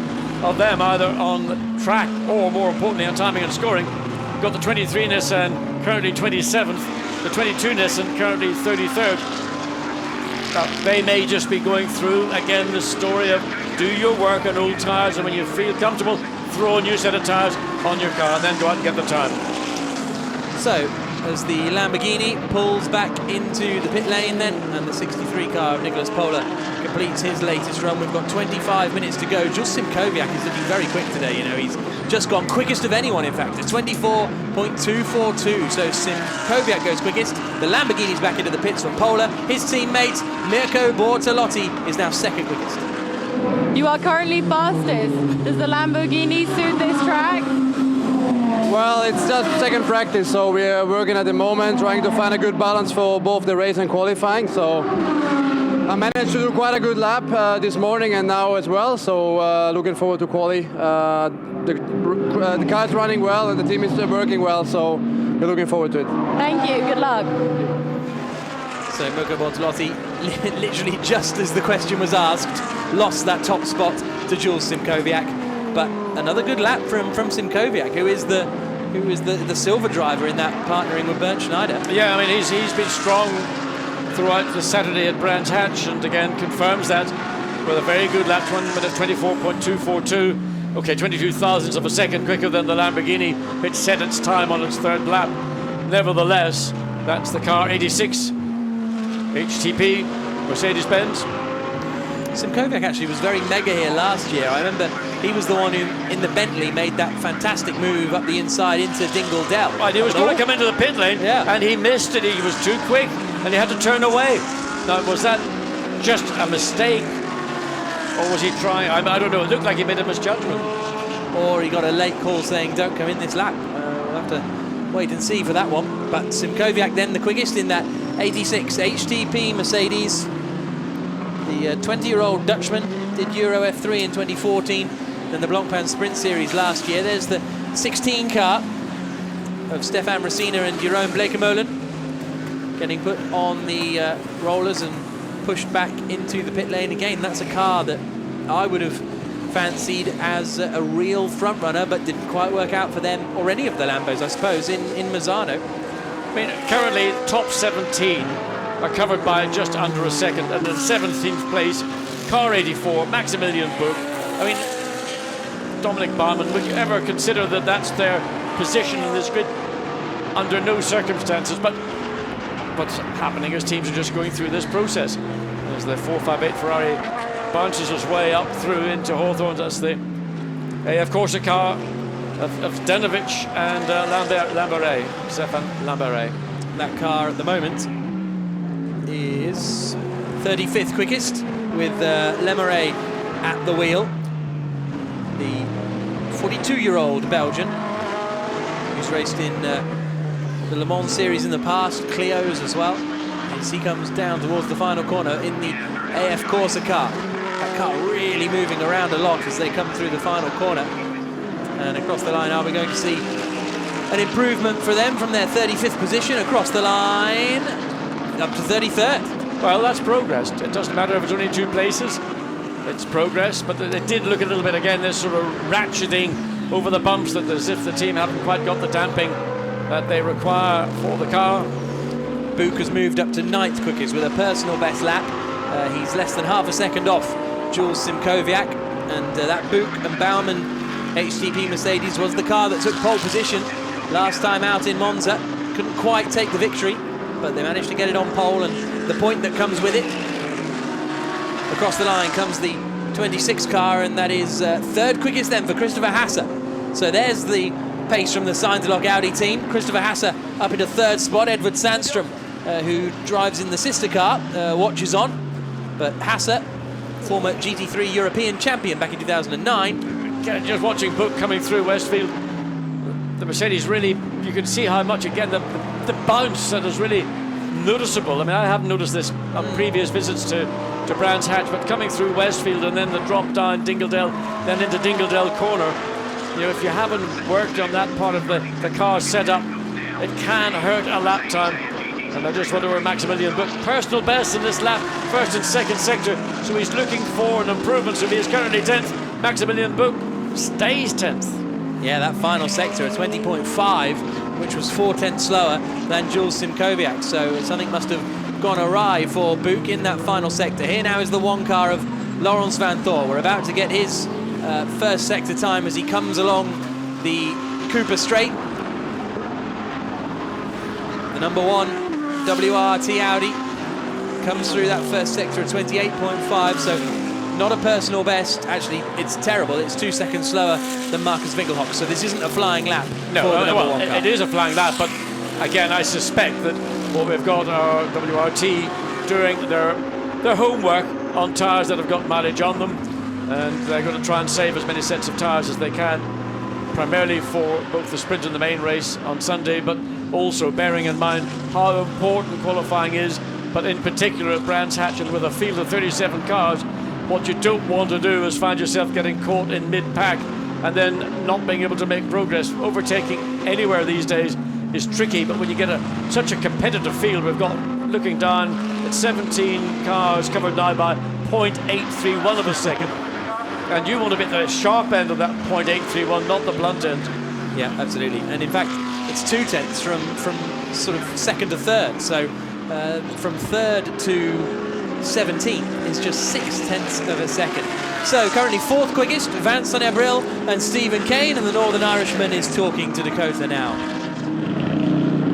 Speaker 2: of them either on track or, more importantly, on timing and scoring. We've got the 23 Nissan currently 27th, the 22 Nissan currently 33rd. They may just be going through, again, the story of do your work on old tyres, and when you feel comfortable, throw a new set of tyres on your car and then go out and get the time.
Speaker 1: So, as the Lamborghini pulls back into the pit lane then, and the 63 car of Nicholas Pola completes his latest run. We've got 25 minutes to go. Jules Simkowiak is looking very quick today, you know, he's just gone quickest of anyone, in fact, at 24.242. So Simkowiak goes quickest. The Lamborghini's back into the pits for Pola. His teammate, Mirko Bortolotti, is now second quickest.
Speaker 3: You are currently fastest. Does the Lamborghini suit this track?
Speaker 5: Well, it's just second practice, so we're working at the moment, trying to find a good balance for both the race and qualifying. So I managed to do quite a good lap this morning and now as well, so looking forward to quali. The car's running well and the team is working well, so we're looking forward to it.
Speaker 3: Thank you, good luck.
Speaker 1: So Mirko Bortolotti, literally just as the question was asked, lost that top spot to Jules Simkowiak. But another good lap from Simkowiak, who is the who is the silver driver in that, partnering with Bernd Schneider.
Speaker 2: Yeah, I mean, he's been strong throughout the Saturday at Brands Hatch, and again confirms that with a very good lap, 1 minute 24.242. Okay, 22 thousandths of a second quicker than the Lamborghini, which set its time on its third lap. Nevertheless, that's the car 86 HTP Mercedes-Benz.
Speaker 1: Simkovic actually was very mega here last year. I remember he was the one who, in the Bentley, made that fantastic move up the inside into Dingle Dell.
Speaker 2: Right, he was going to come into the pit lane,
Speaker 1: yeah,
Speaker 2: and he missed it. He was too quick, and he had to turn away. Now, was that just a mistake, or was he trying? I don't know. It looked like he made a misjudgment.
Speaker 1: Or he got a late call saying, don't come in this lap. We'll have to wait and see for that one. But Simkovic then the quickest in that 86 HTP Mercedes. The 20-year-old Dutchman did Euro F3 in 2014, then the Blancpain Sprint Series last year. There's the 16 car of Stefan Racina and Jeroen Blekemolen getting put on the rollers and pushed back into the pit lane again. That's a car that I would have fancied as a real front runner, but didn't quite work out for them, or any of the Lambos, I suppose, in Misano.
Speaker 2: I mean, currently top 17 are covered by just under a second, and in 17th place, car 84, Maximilian Buch. I mean, Dominic Baumann, would you ever consider that that's their position in this grid? Under no circumstances, but what's happening is teams are just going through this process. As the 458 Ferrari bounces its way up through into Hawthorne, that's the AF Corsa car of Denovic and Lambaret, Stefan Lambaret.
Speaker 1: That car at the moment is 35th quickest, with Lemeret at the wheel. The 42-year-old Belgian who's raced in the Le Mans series in the past, Clio's as well. As he comes down towards the final corner in the AF Corsa car. That car really moving around a lot as they come through the final corner. And across the line, are we going to see an improvement for them from their 35th position across the line up to 33rd?
Speaker 2: Well, that's progress. It doesn't matter if it's only 2 places. It's progress, but it did look a little bit, again, this sort of ratcheting over the bumps, that as if the team haven't quite got the damping that they require for the car.
Speaker 1: Buch has moved up to 9th quickest with a personal best lap. He's less than half a second off Jules Simkovic, and that Buch and Baumann HTP Mercedes was the car that took pole position last time out in Monza. Couldn't quite take the victory, but they managed to get it on pole, and the point that comes with it. Across the line comes the 26 car, and that is 3rd quickest then for Christopher Hasse. So there's the pace from the Sainz-Lock Audi team. Christopher Hasse up into 3rd spot. Edward Sandstrom, who drives in the sister car, watches on. But Hasse, former GT3 European champion back in 2009.
Speaker 2: Just watching Buch coming through Westfield, the Mercedes really, you can see how much, again, the bounce that is really noticeable. I mean, I haven't noticed this on previous visits to Brands Hatch, but coming through Westfield and then the drop down Dingledale, then into Dingledale corner, you know, if you haven't worked on that part of the car setup, it can hurt a lap time. And I just wonder where Maximilian Buch, personal best in this lap, 1st and 2nd sector, so he's looking for an improvement. So he is currently 10th. Maximilian Buch stays 10th.
Speaker 1: Yeah, that final sector, a 20.5, which was 4/10 slower than Jules Simkovic. So something must have gone awry for Buch in that final sector. Here now is the 1 car of Laurens Vanthoor. We're about to get his 1st sector time as he comes along the Cooper Straight. The number 1 WRT Audi comes through that 1st sector at 28.5, so not a personal best. Actually, it's terrible. It's 2 seconds slower than Marcus Winkelhock, so this isn't a flying lap for the number 1 car.
Speaker 2: It is a flying lap, but again, I suspect that what we've got are WRT doing their homework on tyres that have got mileage on them, and they're going to try and save as many sets of tyres as they can, primarily for both the sprint and the main race on Sunday, but also bearing in mind how important qualifying is, but in particular at Brands Hatch, and with a field of 37 cars, what you don't want to do is find yourself getting caught in mid-pack and then not being able to make progress. Overtaking anywhere these days is tricky, but when you get such a competitive field, we've got, looking down at 17 cars covered now by 0.831 of a second, and you want to be at the sharp end of that 0.831, not the blunt end.
Speaker 1: Yeah, absolutely. And in fact, it's 2/10 from sort of second to third. So from third to 17th is just 0.6 of a second. So currently fourth quickest, Vincent Abril and Stephen Kane, and the Northern Irishman is talking to Dakota now.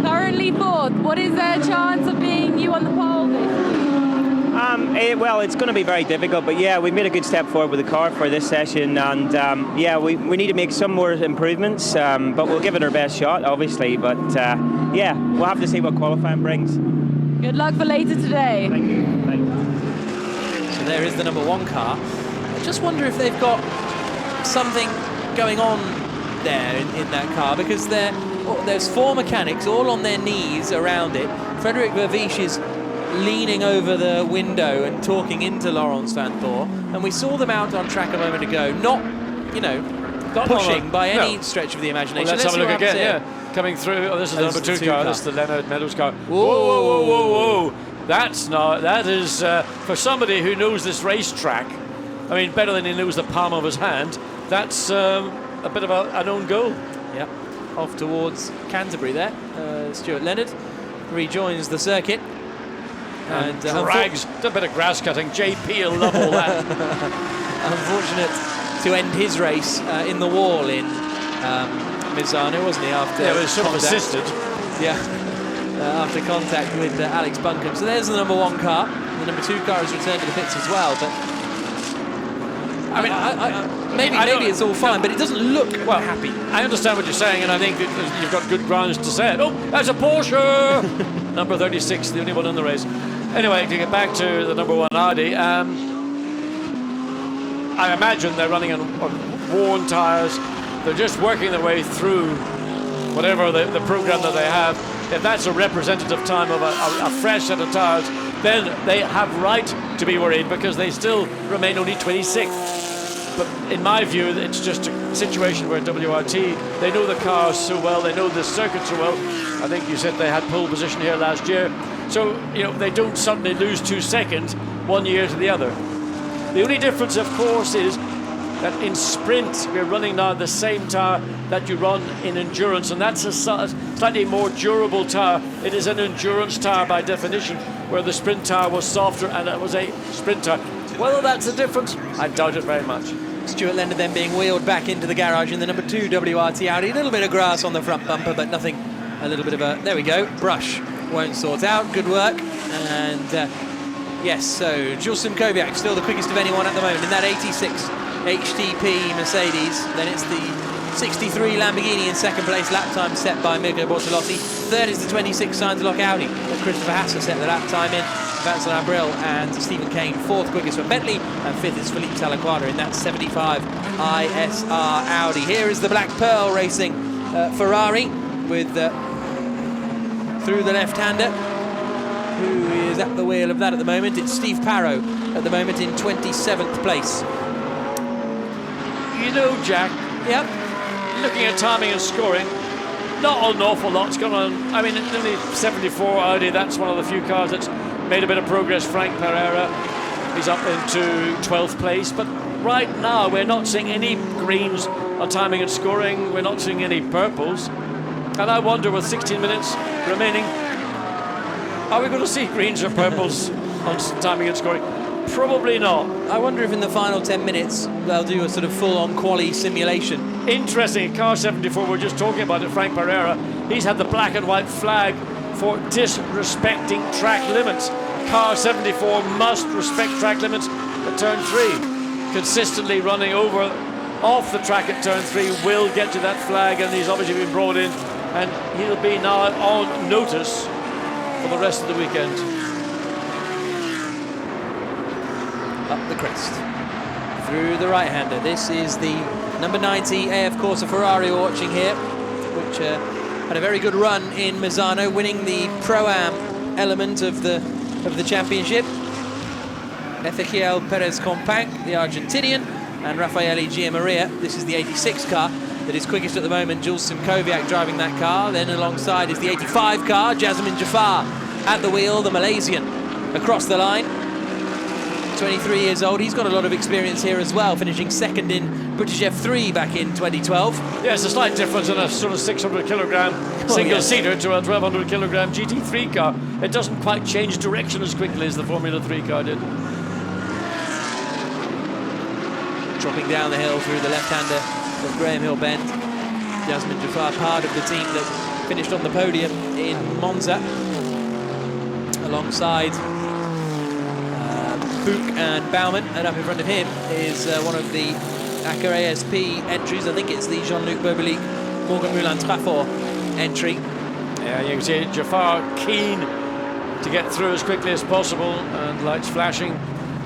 Speaker 3: Currently fourth. What is their chance of being you on the pole this week?
Speaker 6: Well, it's going to be very difficult, but yeah, we've made a good step forward with the car for this session, and yeah, we need to make some more improvements, but we'll give it our best shot, obviously. But yeah, we'll have to see what qualifying brings.
Speaker 3: Good luck for later today.
Speaker 6: Thank you. Thanks.
Speaker 1: So there is the number 1 car. I just wonder if they've got something going on there in that car, because there's 4 mechanics all on their knees around it. Frederick Verviche is leaning over the window and talking into Laurens Vanthoor, and we saw them out on track a moment ago, not pushing by any stretch of the imagination.
Speaker 2: Well, let's have a look again. Yeah, coming through. Oh, this is the number 2 car. This is the Leonard Meadows car. Whoa! That is for somebody who knows this racetrack. I mean, better than he knows the palm of his hand. That's a bit of an own goal.
Speaker 1: Yep, off towards Canterbury there. Stuart Leonard rejoins the circuit.
Speaker 2: And drags a bit of grass cutting. JP will love all that.
Speaker 1: Unfortunate to end his race in the wall in Misano, wasn't he? After
Speaker 2: it was sort of assisted.
Speaker 1: Yeah, after contact with Alex Buncombe. So there's the number 1 car. The number 2 car has returned to the pits as well. But I mean, maybe it's all fine, but it doesn't look happy.
Speaker 2: I understand what you're saying, and I think that you've got good grounds to say it. Oh, that's a Porsche! Number 36, the only one in the race. Anyway, to get back to the number 1 Audi, I imagine they're running on worn tyres. They're just working their way through whatever the program that they have. If that's a representative time of a fresh set of tyres, then they have right to be worried, because they still remain only 26th. But in my view, it's just a situation where WRT, they know the cars so well, they know the circuit so well. I think you said they had pole position here last year. So, they don't suddenly lose 2 seconds one year to the other. The only difference, of course, is that in sprint, we're running now the same tyre that you run in endurance, and that's a slightly more durable tyre. It is an endurance tyre by definition, where the sprint tyre was softer and it was a sprint tyre. Whether that's a difference, I doubt it very much.
Speaker 1: Stuart Leonard then being wheeled back into the garage in the number 2 WRT Audi. A little bit of grass on the front bumper, but nothing. A little bit of a, there we go, brush. Won't sort out. Good work. And yes, so Jules Simkowiak still the quickest of anyone at the moment in that 86 HTP Mercedes. Then it's the 63 Lamborghini in second place, lap time set by Mirko Bortolotti. Third is the 26 Sainz-Lock Audi that Christopher Hasser set the lap time in. Vincent Abril and Stephen Kane fourth quickest for Bentley, and fifth is Philippe Talaquada in that 75 ISR Audi. Here is the Black Pearl Racing Ferrari with through the left-hander, who is at the wheel of that at the moment. It's Steve Parrow at the moment in 27th place.
Speaker 2: Jack,
Speaker 1: Yep.
Speaker 2: looking at timing and scoring, not an awful lot's gone on. I mean, in the 74 Audi, that's one of the few cars that's made a bit of progress. Frank Pereira, he's up into 12th place, but right now we're not seeing any greens on timing and scoring. We're not seeing any purples, and I wonder, with 16 minutes remaining, are we going to see greens or purples on timing and scoring? Probably not.
Speaker 1: I wonder if in the final 10 minutes they'll do a sort of full-on quali simulation.
Speaker 2: Interesting. Car 74, we're just talking about it, Frank Pereira, he's had the black and white flag for disrespecting track limits. Car 74 must respect track limits at turn 3. Consistently running off the track at turn 3 will get to that flag, and he's obviously been brought in, and he'll be now on notice for the rest of the weekend.
Speaker 1: Up the crest through the right-hander. This is the number 90 AF Corsa Ferrari we're watching here, which had a very good run in Misano, winning the Pro-Am element of the championship. Ezequiel Perez Companc, the Argentinian, and Raffaele Giamaria. This is the 86 car that is quickest at the moment. Jules Simkowiak driving that car. Then alongside is the 85 car, Jasmine Jafar at the wheel, the Malaysian, across the line. 23 years old. He's got a lot of experience here as well, finishing second in British F3 back in 2012.
Speaker 2: Yeah, it's a slight difference in a sort of 600 kilogram single-seater to a 1200 kilogram GT3 car. It doesn't quite change direction as quickly as the Formula 3 car did.
Speaker 1: Dropping down the hill through the left-hander of Graham Hill Bend. Jasmine Jafar, part of the team that finished on the podium in Monza, alongside Bouk and Baumann, and up in front of him is one of the ACA ASP entries. I think it's the Jean-Luc Bobelic Morgan Moulin Trafort entry.
Speaker 2: Yeah, you can see Jafar keen to get through as quickly as possible, and lights flashing.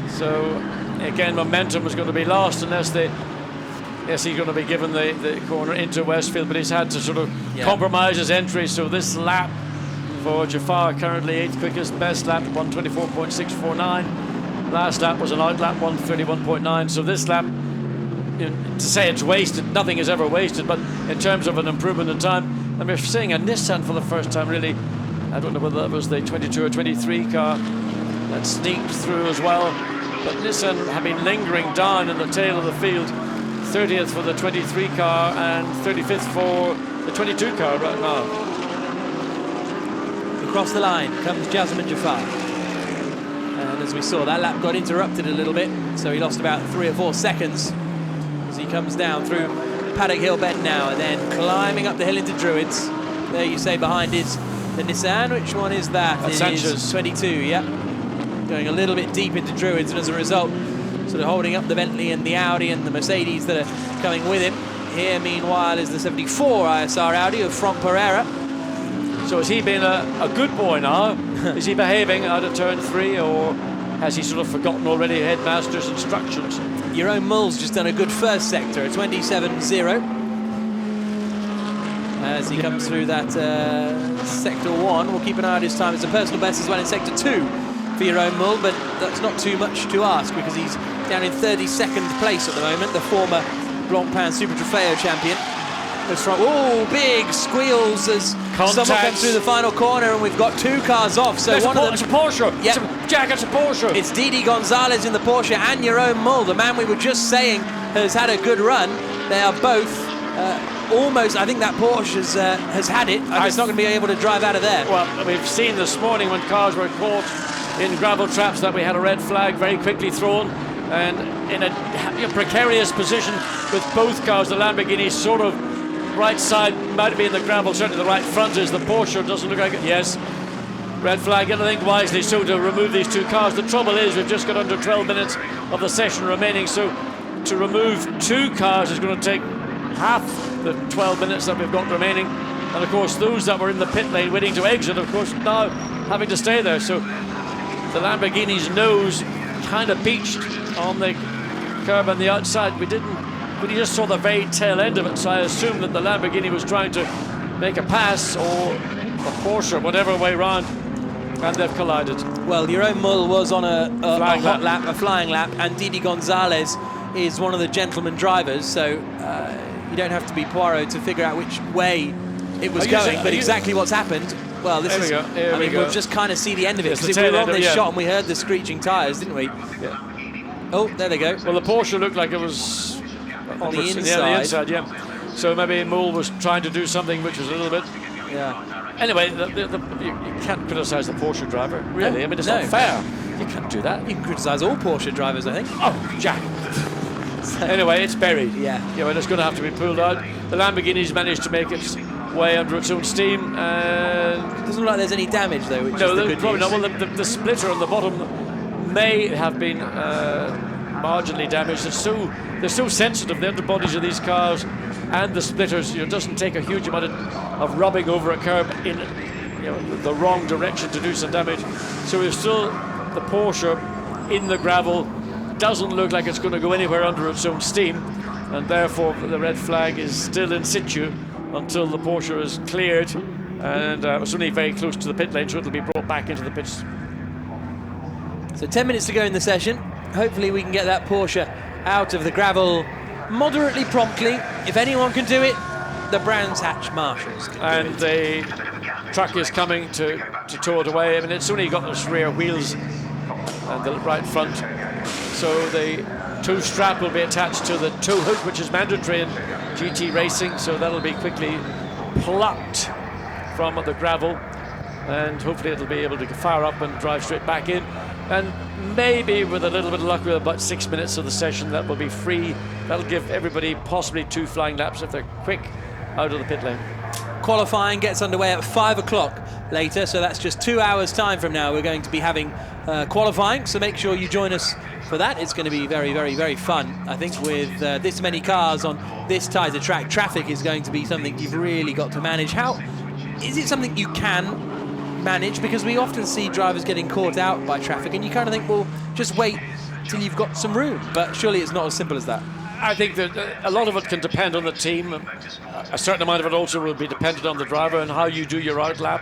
Speaker 2: So again, momentum was going to be lost unless they. Yes, he's going to be given the corner into Westfield, but he's had to sort of compromise his entry. So this lap for Jafar, currently 8th quickest, best lap 124.649. Last lap was an out lap 131.9. So this lap, you know, to say it's wasted, nothing is ever wasted, but in terms of an improvement in time, and we're seeing a Nissan for the first time really. I don't know whether that was the 22 or 23 car that sneaked through as well, but Nissan have been lingering down in the tail of the field. 30th for the 23 car and 35th for the 22 car right now.
Speaker 1: Across the line comes Jasmine Jafar. And as we saw, that lap got interrupted a little bit, so he lost about 3 or 4 seconds as he comes down through Paddock Hill Bend now, and then climbing up the hill into Druids. There you say behind is the Nissan. Which one is that?
Speaker 2: That's
Speaker 1: it
Speaker 2: Sanchez.
Speaker 1: is 22, yeah. Going a little bit deep into Druids, and as a result, sort of holding up the Bentley and the Audi and the Mercedes that are coming with him. Here, meanwhile, is the 74 ISR Audi of Franck Pereira.
Speaker 2: So has he been a good boy now? Is he behaving out of turn 3, or has he sort of forgotten already headmaster's instructions?
Speaker 1: Jeroen Mul's just done a good first sector, a 27.0. As he comes through that sector 1, we'll keep an eye on his time. It's a personal best as well in sector 2 for Jeroen Mul, but that's not too much to ask because he's down in 32nd place at the moment, the former Blancpain Super Trofeo champion. Oh, big squeals as someone comes through the final corner, and we've got 2 cars off. So
Speaker 2: There's
Speaker 1: one of them,
Speaker 2: it's a Porsche.
Speaker 1: Yeah.
Speaker 2: Jack, it's a Porsche.
Speaker 1: It's Didi Gonzalez in the Porsche and Jeroen Mul, the man we were just saying has had a good run. They are both almost. I think that Porsche has had it. It's not going to be able to drive out of there.
Speaker 2: Well, we've seen this morning when cars were caught in gravel traps that we had a red flag very quickly thrown, and in a precarious position with both cars. The Lamborghini sort of right side might be in the gravel, certainly the right front is. The Porsche doesn't look like it. Yes, red flag, and I think wisely so to remove these 2 cars. The trouble is we've just got under 12 minutes of the session remaining, so to remove 2 cars is going to take half the 12 minutes that we've got remaining. And of course those that were in the pit lane waiting to exit, of course, now having to stay there. So the Lamborghini's nose kind of beached on the curb on the outside. We just saw the very tail end of it, so I assumed that the Lamborghini was trying to make a pass, or the Porsche, whatever way round, and they've collided.
Speaker 1: Well, Jeroen Mul was on a flying lap, and Didi Gonzalez is one of the gentleman drivers, so you don't have to be Poirot to figure out which way it was going, but exactly what's happened. Well, this is. I mean, we'll just kind of see the end of it, because we were on this shot and we heard the screeching tyres, didn't we?
Speaker 2: Yeah.
Speaker 1: Oh, there they go.
Speaker 2: Well, the Porsche looked like it was
Speaker 1: on the inside.
Speaker 2: Yeah, the inside, yeah. So maybe Mul was trying to do something which was a little bit.
Speaker 1: Yeah.
Speaker 2: Anyway, you can't criticise the Porsche driver, really.
Speaker 1: No,
Speaker 2: I mean, it's not fair. You can't do that.
Speaker 1: You can criticise all Porsche drivers, I think.
Speaker 2: Oh, Jack. Anyway, it's buried.
Speaker 1: Yeah.
Speaker 2: Yeah, well, it's going to have to be pulled out. The Lamborghini's managed to make its way under its own steam. And
Speaker 1: it doesn't look like there's any damage, though, which is the good
Speaker 2: probably
Speaker 1: news.
Speaker 2: not. Well, the splitter on the bottom may have been marginally damaged. They're so sensitive, the underbodies of these cars, and the splitters. It doesn't take a huge amount of rubbing over a curb in the wrong direction to do some damage. So we're still the Porsche in the gravel. Doesn't look like it's going to go anywhere under its own steam, and therefore the red flag is still in situ until the Porsche is cleared, and it's only very close to the pit lane, so it'll be brought back into the pits.
Speaker 1: So 10 minutes to go in the session. Hopefully we can get that Porsche out of the gravel moderately promptly. If anyone can do it, the Brands Hatch Marshals can
Speaker 2: and
Speaker 1: do it.
Speaker 2: the truck is coming to tow it away. I mean, it's only got its rear wheels and the right front So the tow strap will be attached to the tow hook, which is mandatory in GT racing. So that'll be quickly plucked from the gravel, and hopefully it'll be able to fire up and drive straight back in. And maybe with a little bit of luck, with about 6 minutes of the session, that will be free. That'll give everybody possibly 2 flying laps if they're quick out of the pit lane.
Speaker 1: Qualifying gets underway at 5 o'clock later, so that's just 2 hours time from now. We're going to be having qualifying, so make sure you join us for that. It's going to be very, very, very fun. I think with this many cars on this tighter track, traffic is going to be something you've really got to manage. How is it something you can manage? Because we often see drivers getting caught out by traffic, and you kind of think, well, just wait till you've got some room. But surely it's not as simple as that.
Speaker 2: I think that a lot of it can depend on the team. A certain amount of it also will be dependent on the driver and how you do your out lap.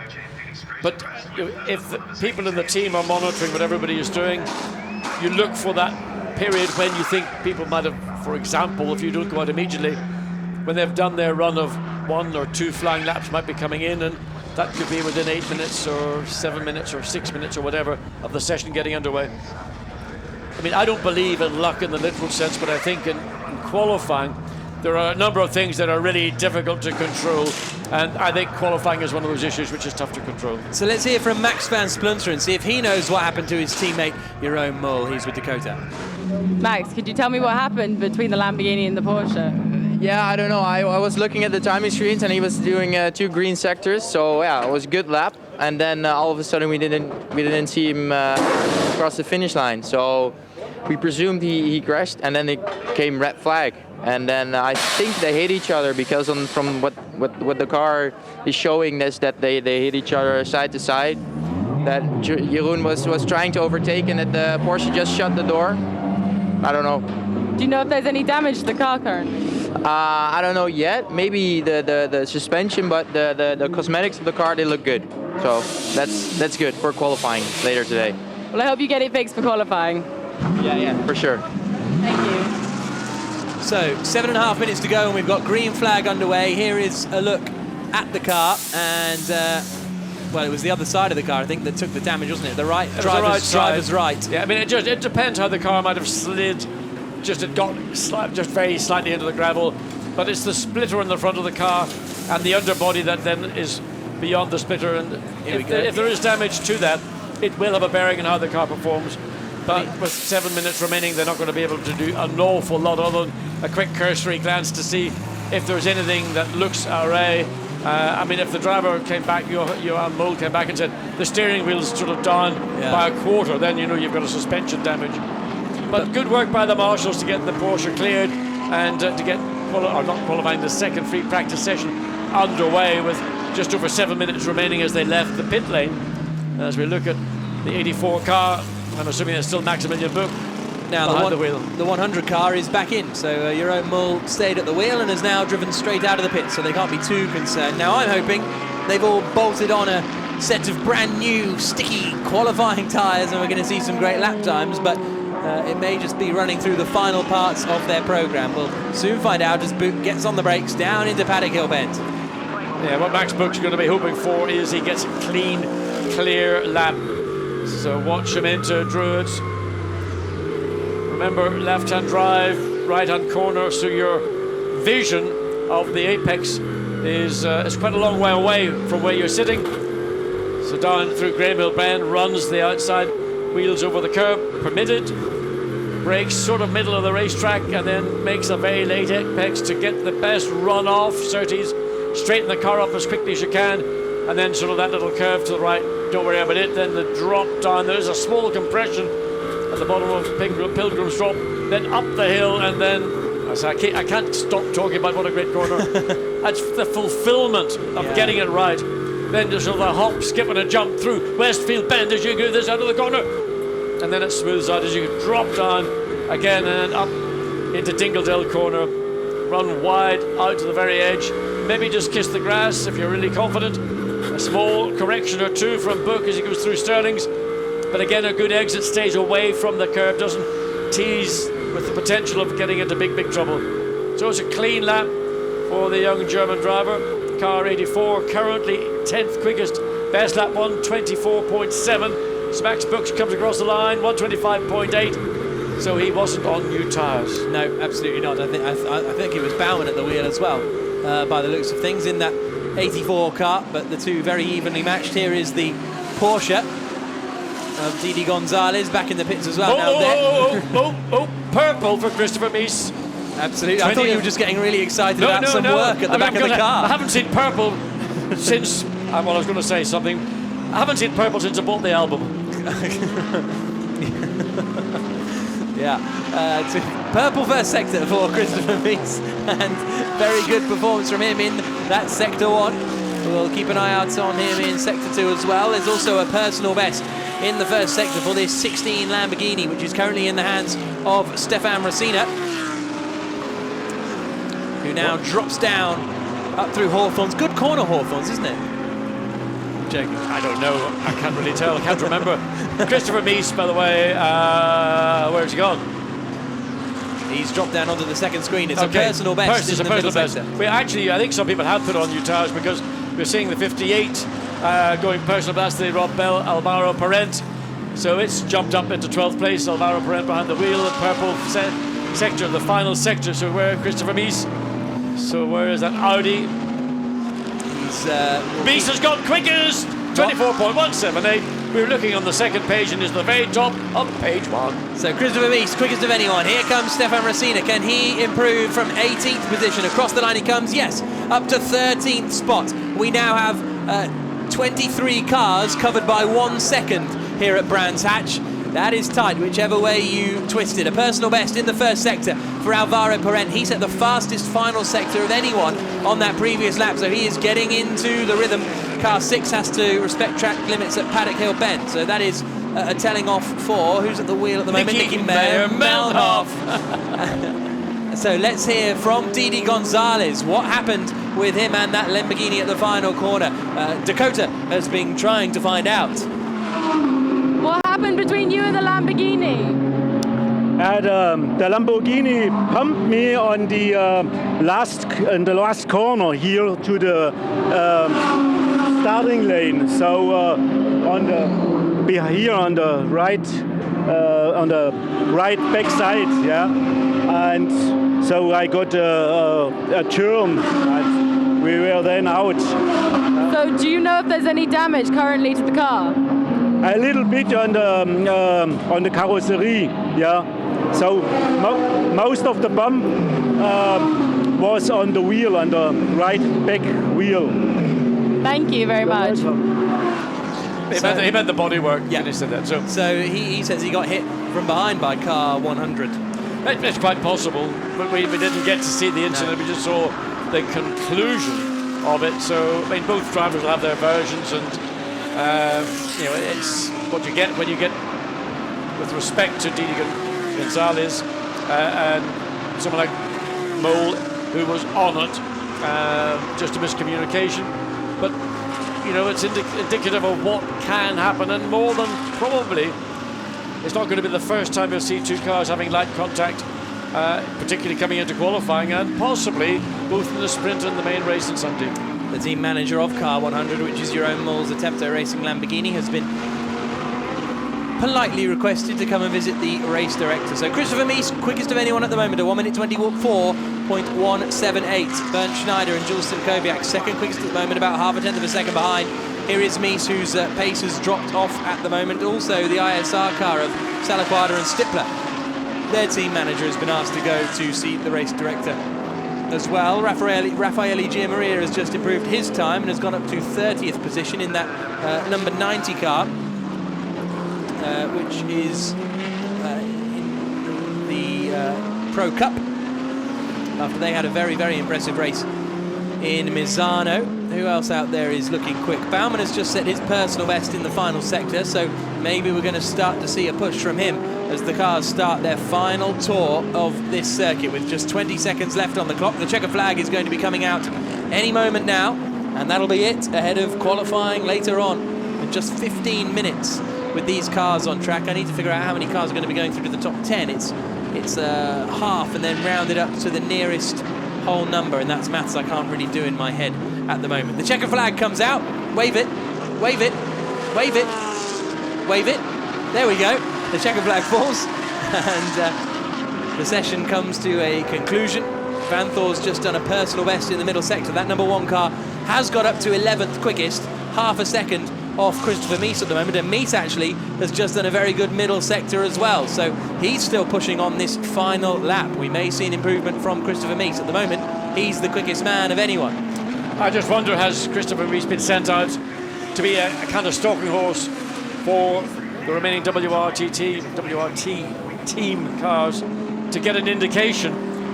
Speaker 2: But if the people in the team are monitoring what everybody is doing, you look for that period when you think people might have, for example, if you don't go out immediately, when they've done their run of 1 or 2 flying laps, might be coming in, and that could be within 8 minutes or 7 minutes or 6 minutes or whatever of the session getting underway. I mean, I don't believe in luck in the literal sense, but I think in qualifying, there are a number of things that are really difficult to control, and I think qualifying is one of those issues which is tough to control.
Speaker 1: So let's hear from Max van Splunter and see if he knows what happened to his teammate Jeroen Mul. He's with Dakota.
Speaker 3: Max, could you tell me what happened between the Lamborghini and the Porsche?
Speaker 7: Yeah, I don't know. I was looking at the timing screens and he was doing 2 green sectors. So yeah, it was a good lap. And then all of a sudden we didn't see him cross the finish line. So we presumed he crashed, and then it came red flag. And then I think they hit each other because from what the car is showing is that they hit each other side to side. That Jeroen was trying to overtake, and that the Porsche just shut the door. I don't know.
Speaker 3: Do you know if there's any damage to the car currently?
Speaker 7: I don't know yet. Maybe the suspension, but the cosmetics of the car, they look good. So that's good for qualifying later today.
Speaker 3: Well, I hope you get it fixed for qualifying.
Speaker 7: Yeah, for sure.
Speaker 3: Thank you.
Speaker 1: So 7.5 minutes to go, and we've got green flag underway. Here is a look at the car, and well, it was the other side of the car, I think, that took the damage, wasn't it? The right, driver's right.
Speaker 2: Yeah, I mean, it depends how the car might have slid. It got just very slightly into the gravel, but it's the splitter in the front of the car and the underbody that then is beyond the splitter. And if there is damage to that, it will have a bearing on how the car performs. But with 7 minutes remaining, they're not going to be able to do an awful lot other than a quick cursory glance to see if there's anything that looks array. I mean, if the driver came back, Jeroen Mul came back and said the steering wheel's sort of down by a quarter, then you know you've got a suspension damage. But good work by the marshals to get the Porsche cleared and to get not qualifying, the second free practice session underway with just over 7 minutes remaining as they left the pit lane. As we look at the 84 car, I'm assuming there's still Maximilian Buch
Speaker 1: now
Speaker 2: the wheel.
Speaker 1: The 100 car is back in, so Jeroen Mul stayed at the wheel and has now driven straight out of the pit, so they can't be too concerned. Now I'm hoping they've all bolted on a set of brand new sticky qualifying tyres and we're going to see some great lap times, but it may just be running through the final parts of their programme. We'll soon find out as Buch gets on the brakes down into Paddock Hill Bend.
Speaker 2: Yeah, what Max Buch's going to be hoping for is he gets a clean, clear lap. So watch him into Druids. Remember, left-hand drive, right-hand corner, so your vision of the apex is quite a long way away from where you're sitting. So down through Graham Bend, runs the outside wheels over the curb, permitted, brakes sort of middle of the racetrack, and then makes a very late apex to get the best run off, Surtees, straighten the car up as quickly as you can, and then sort of that little curve to the right, don't worry about it, then the drop down, there is a small compression at the bottom of Pilgrim's Drop, then up the hill, and then, I can't stop talking about what a great corner. That's the fulfillment of getting it right. Then there's sort of a hop, skip and a jump through Westfield Bend as you go this out of the corner. And then it smooths out as you drop down again and up into Dingledale corner. Run wide out to the very edge. Maybe just kiss the grass if you're really confident. A small correction or two from Buch as he goes through Sterling's. But again, a good exit, stays away from the curve, doesn't tease with the potential of getting into big trouble. So it's a clean lap for the young German driver. Car 84, currently 10th quickest, best lap 124.7. So Max Buch comes across the line, 125.8. so he wasn't on new tyres.
Speaker 1: No, absolutely not. I think it was Baumann at the wheel as well, by the looks of things, in that 84 car, but the two very evenly matched. Here is the Porsche of Didi Gonzalez back in the pits as well.
Speaker 2: Purple for Christopher Mies.
Speaker 1: Absolutely. I thought you were just getting really excited about some work at the back of the car.
Speaker 2: I haven't seen purple since, well, I was going to say something. I haven't seen purple since I bought the album. Yeah. Purple first sector for Christopher Mies, and very good performance from him in that sector 1. We'll keep an eye out on him in sector 2 as well. There's also a personal best in the first sector for this 16 Lamborghini, which is currently in the hands of Stefan Racina, who now drops down up through Hawthorns. Good corner Hawthorns, isn't it? Joking. I don't know. I can't really tell. I can't remember. Christopher Mies, by the way, where's he gone?
Speaker 1: He's dropped down onto the second screen. It's a personal best.
Speaker 2: It's a personal best. Actually, I think some people have put on new tyres, because we're seeing the 58 going personal best. The Rob Bell, Alvaro Parent. So it's jumped up into 12th place. Alvaro Parent behind the wheel. The purple sector, the final sector. So where Christopher Mies? So where is that Audi? Mies has got quickest, 24.178. We're looking on the second page and is the very top of page 1.
Speaker 1: So Christopher Mies, quickest of anyone. Here comes Stefan Racina. Can he improve from 18th position? Across the line he comes, yes, up to 13th spot. We now have 23 cars covered by 1 second here at Brands Hatch. That is tight, whichever way you twist it. A personal best in the first sector for Alvaro Parent. He set the fastest final sector of anyone on that previous lap, so he is getting into the rhythm. Car 6 has to respect track limits at Paddock Hill Bend, so that is a telling off for who's at the wheel at the moment.
Speaker 2: Nicky Melnhoff.
Speaker 1: So let's hear from Didi Gonzalez. What happened with him and that Lamborghini at the final corner? Dakota has been trying to find out.
Speaker 3: What happened between you and the Lamborghini?
Speaker 8: The Lamborghini pumped me on the last corner here to the starting lane. So on the right back side, yeah, and so I got a turn, and we were then out.
Speaker 3: So do you know if there's any damage currently to the car?
Speaker 8: A little bit on the carrosserie, yeah. So most of the bump was on the wheel, on the right back wheel.
Speaker 3: Thank you very much.
Speaker 2: He meant the bodywork.
Speaker 1: Yeah.
Speaker 2: He said that.
Speaker 1: So he says he got hit from behind by car 100.
Speaker 2: It's quite possible, but we didn't get to see the incident. No. We just saw the conclusion of it. So I mean, both drivers will have their versions, and it's what you get when you get, with respect to Didi Gonzalez and someone like Mole, who was on it, just a miscommunication. But it's indicative of what can happen, and more than probably, it's not going to be the first time you'll see two cars having light contact, particularly coming into qualifying, and possibly both in the sprint and the main race on Sunday.
Speaker 1: The team manager of Car 100, which is Jerome Mole's Attempto Racing Lamborghini, has been politely requested to come and visit the race director. So Christopher Mies, quickest of anyone at the moment, a 1 minute 24.178. Bernd Schneider and Jules Simkowiak second quickest at the moment, about half a tenth of a second behind. Here is Mies, whose pace has dropped off at the moment. Also the ISR car of Salaquada and Stippler. Their team manager has been asked to go to see the race director as well. Raffaele Giammaria has just improved his time and has gone up to 30th position in that number 90 car, which is in the Pro Cup, after they had a very, very impressive race in Misano. Who else out there is looking quick? Baumann has just set his personal best in the final sector, so maybe we're going to start to see a push from him as the cars start their final tour of this circuit with just 20 seconds left on the clock. The checker flag is going to be coming out any moment now, and that'll be it ahead of qualifying later on in just 15 minutes with these cars on track. I need to figure out how many cars are going to be going through to the top 10. It's half and then rounded up to the nearest whole number, and that's maths I can't really do in my head at the moment. The checker flag comes out. Wave it, wave it, wave it, wave it. There we go. The checker flag falls, And the session comes to a conclusion. Van Thor's just done a personal best in the middle sector. That number 1 car has got up to 11th quickest, half a second off Christopher Mies at the moment, and Mies actually has just done a very good middle sector as well, so he's still pushing on this final lap. We may see an improvement from Christopher Mies. At the moment, he's the quickest man of anyone.
Speaker 2: I just wonder, has Christopher Mies been sent out to be a kind of stalking horse for the remaining WRT team cars to get an indication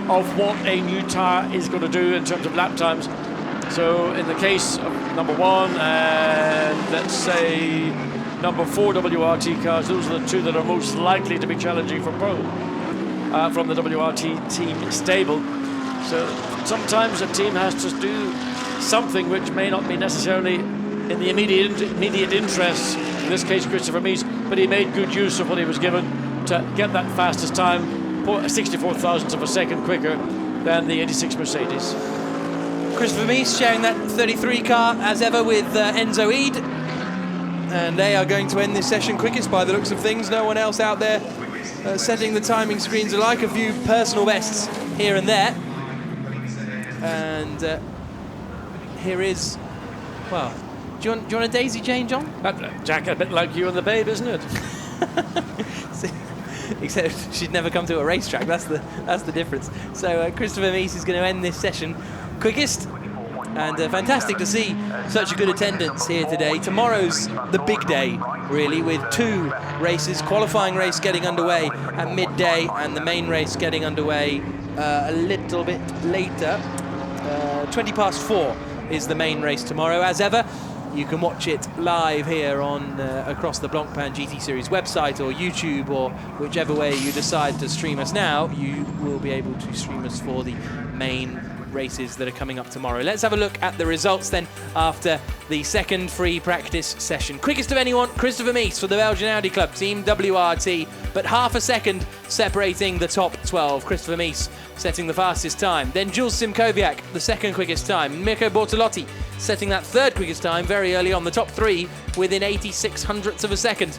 Speaker 2: of what a new tyre is going to do in terms of lap times? So in the case of number 1 and let's say number 4 WRT cars, those are the 2 that are most likely to be challenging for pole from the WRT team stable. So sometimes a team has to do something which may not be necessarily in the immediate interests, in this case Christopher Mies, but he made good use of what he was given to get that fastest time, 64 thousandths of a second quicker than the 86 Mercedes.
Speaker 1: Christopher Mies sharing that 33 car as ever with Enzo Eid, and they are going to end this session quickest by the looks of things. No one else out there setting the timing screens alike. A few personal bests here and there, and here is, well, do you want a daisy chain, John?
Speaker 2: Jack, a bit like you and the babe, isn't it?
Speaker 1: Except she'd never come to a racetrack. That's the difference. So Christopher Mies is going to end this session quickest, and fantastic to see such a good attendance here today. Tomorrow's the big day, really, with 2 races. Qualifying race getting underway at midday, and the main race getting underway a little bit later. 20 past 4 is the main race tomorrow. As ever, you can watch it live here on across the Blancpain GT Series website or YouTube, or whichever way you decide to stream us now. You will be able to stream us for the main races that are coming up tomorrow. Let's have a look at the results then after the second free practice session. Quickest of anyone, Christopher Mies for the Belgian Audi Club, Team WRT, but half a second separating the top 12. Christopher Mies setting the fastest time. Then Jules Simkowiak, the second quickest time. Mirko Bortolotti setting that third quickest time very early on. The top 3 within 86 hundredths of a second.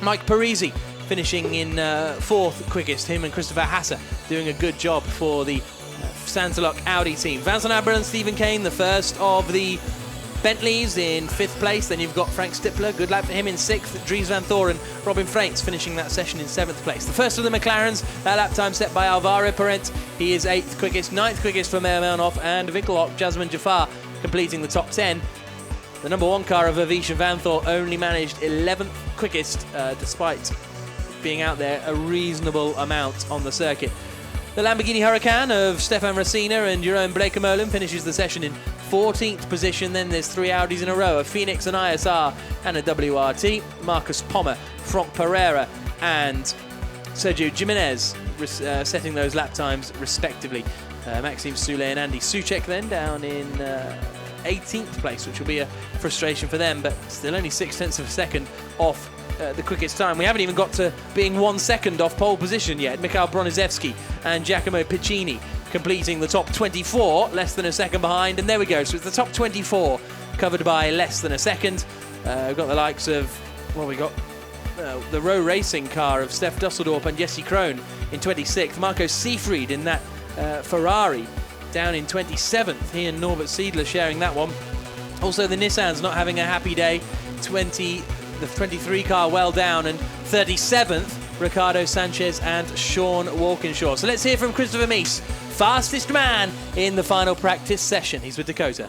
Speaker 1: Mike Parisi finishing in 4th quickest. Him and Christopher Hasse doing a good job for the Sansalok Audi team. Vincent Aber and Stephen Kane, the first of the Bentleys, in 5th place. Then you've got Frank Stippler, good lap for him, in 6th. Dries Van Thoren, Robin Freins finishing that session in 7th place. The first of the McLarens, that lap time set by Alvaro Parent. He is 8th quickest, 9th quickest for Meir Melnoff, and Winkelhock, Jasmine Jafar completing the top 10. The number 1 car of Avish and Van Thor only managed 11th quickest, despite being out there a reasonable amount on the circuit. The Lamborghini Huracan of Stefan Racina and Jerome Blekemolen finishes the session in 14th position. Then there's 3 Audis in a row, a Phoenix, an ISR and a WRT. Marcus Pommer, Franck Pereira and Sergio Jimenez setting those lap times respectively. Maxime Soulet and Andy Soucek then down in 18th place, which will be a frustration for them, but still only 0.6 of a second off the quickest time. We haven't even got to being 1 second off pole position yet. Mikhail Broniszewski and Giacomo Piccini completing the top 24, less than a second behind, and there we go. So it's the top 24 covered by less than a second. We've got the likes of, well, we got the Rowe Racing car of Steph Dusseldorp and Jesse Krohn in 26th. Marco Seefried in that Ferrari down in 27th. He and Norbert Siedler sharing that one. Also the Nissans not having a happy day. The 23 car well down, and 37th Ricardo Sanchez and Sean Walkinshaw. So let's hear from Christopher Mies, fastest man in the final practice session. He's with Dakota.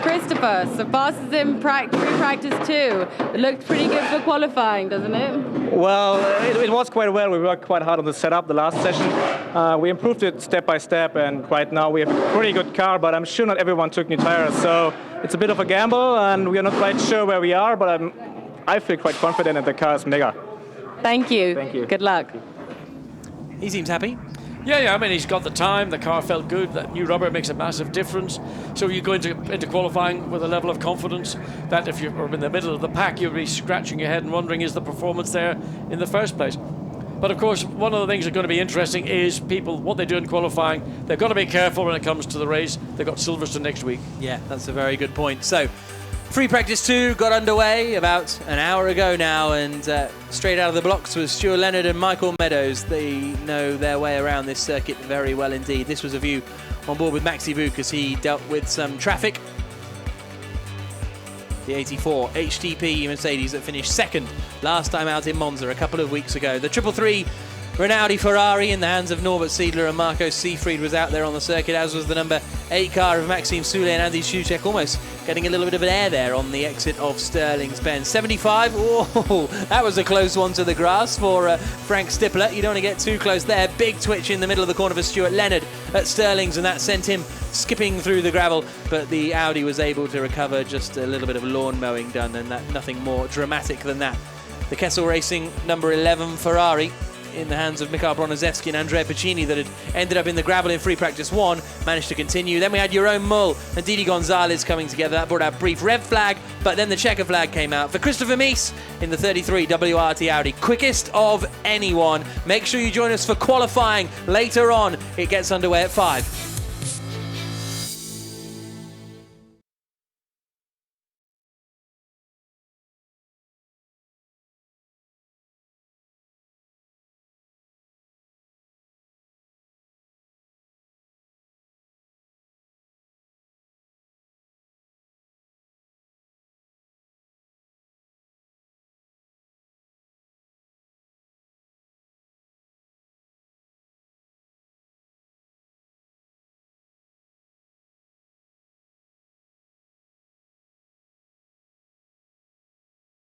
Speaker 3: Christopher, so fastest in pre-practice too. It looked pretty good for qualifying, doesn't it?
Speaker 9: Well, it was quite well. We worked quite hard on the setup the last session. We improved it step by step, and right now we have a pretty good car, but I'm sure not everyone took new tires, so it's a bit of a gamble, and we are not quite sure where we are, but I feel quite confident that the car is mega.
Speaker 3: Thank you.
Speaker 9: Thank you.
Speaker 3: Good luck.
Speaker 1: He seems happy.
Speaker 2: Yeah, I mean, he's got the time, the car felt good, that new rubber makes a massive difference. So you go into qualifying with a level of confidence that if you're in the middle of the pack, you'll be scratching your head and wondering, is the performance there in the first place? But of course, one of the things that's going to be interesting is people, what they do in qualifying. They've got to be careful when it comes to the race. They've got Silverstone next week.
Speaker 1: Yeah, that's a very good point. So, Free practice 2 got underway about an hour ago now, and straight out of the blocks was Stuart Leonard and Michael Meadows. They know their way around this circuit very well indeed. This was a view on board with Maxi Vuk as he dealt with some traffic. The 84 HTP Mercedes that finished second last time out in Monza a couple of weeks ago. The 333 Rinaldi Ferrari in the hands of Norbert Siedler and Marco Seefried was out there on the circuit, as was the number 8 car of Maxime Soulet and Andy Schuttek, almost getting a little bit of an air there on the exit of Sterling's Bend. 75, oh, that was a close one to the grass for Frank Stippler. You don't want to get too close there. Big twitch in the middle of the corner for Stuart Leonard at Sterling's, and that sent him skipping through the gravel, but the Audi was able to recover. Just a little bit of lawn mowing done, and that nothing more dramatic than that. The Kessel Racing number 11 Ferrari in the hands of Mikhail Broniszewski and Andrea Piccini that had ended up in the gravel in free practice 1 managed to continue. Then we had Jerome Mull and Didi Gonzalez coming together. That brought out brief red flag, but then the checker flag came out for Christopher Mies in the 33 WRT Audi. Quickest of anyone. Make sure you join us for qualifying later on. It gets underway at 5.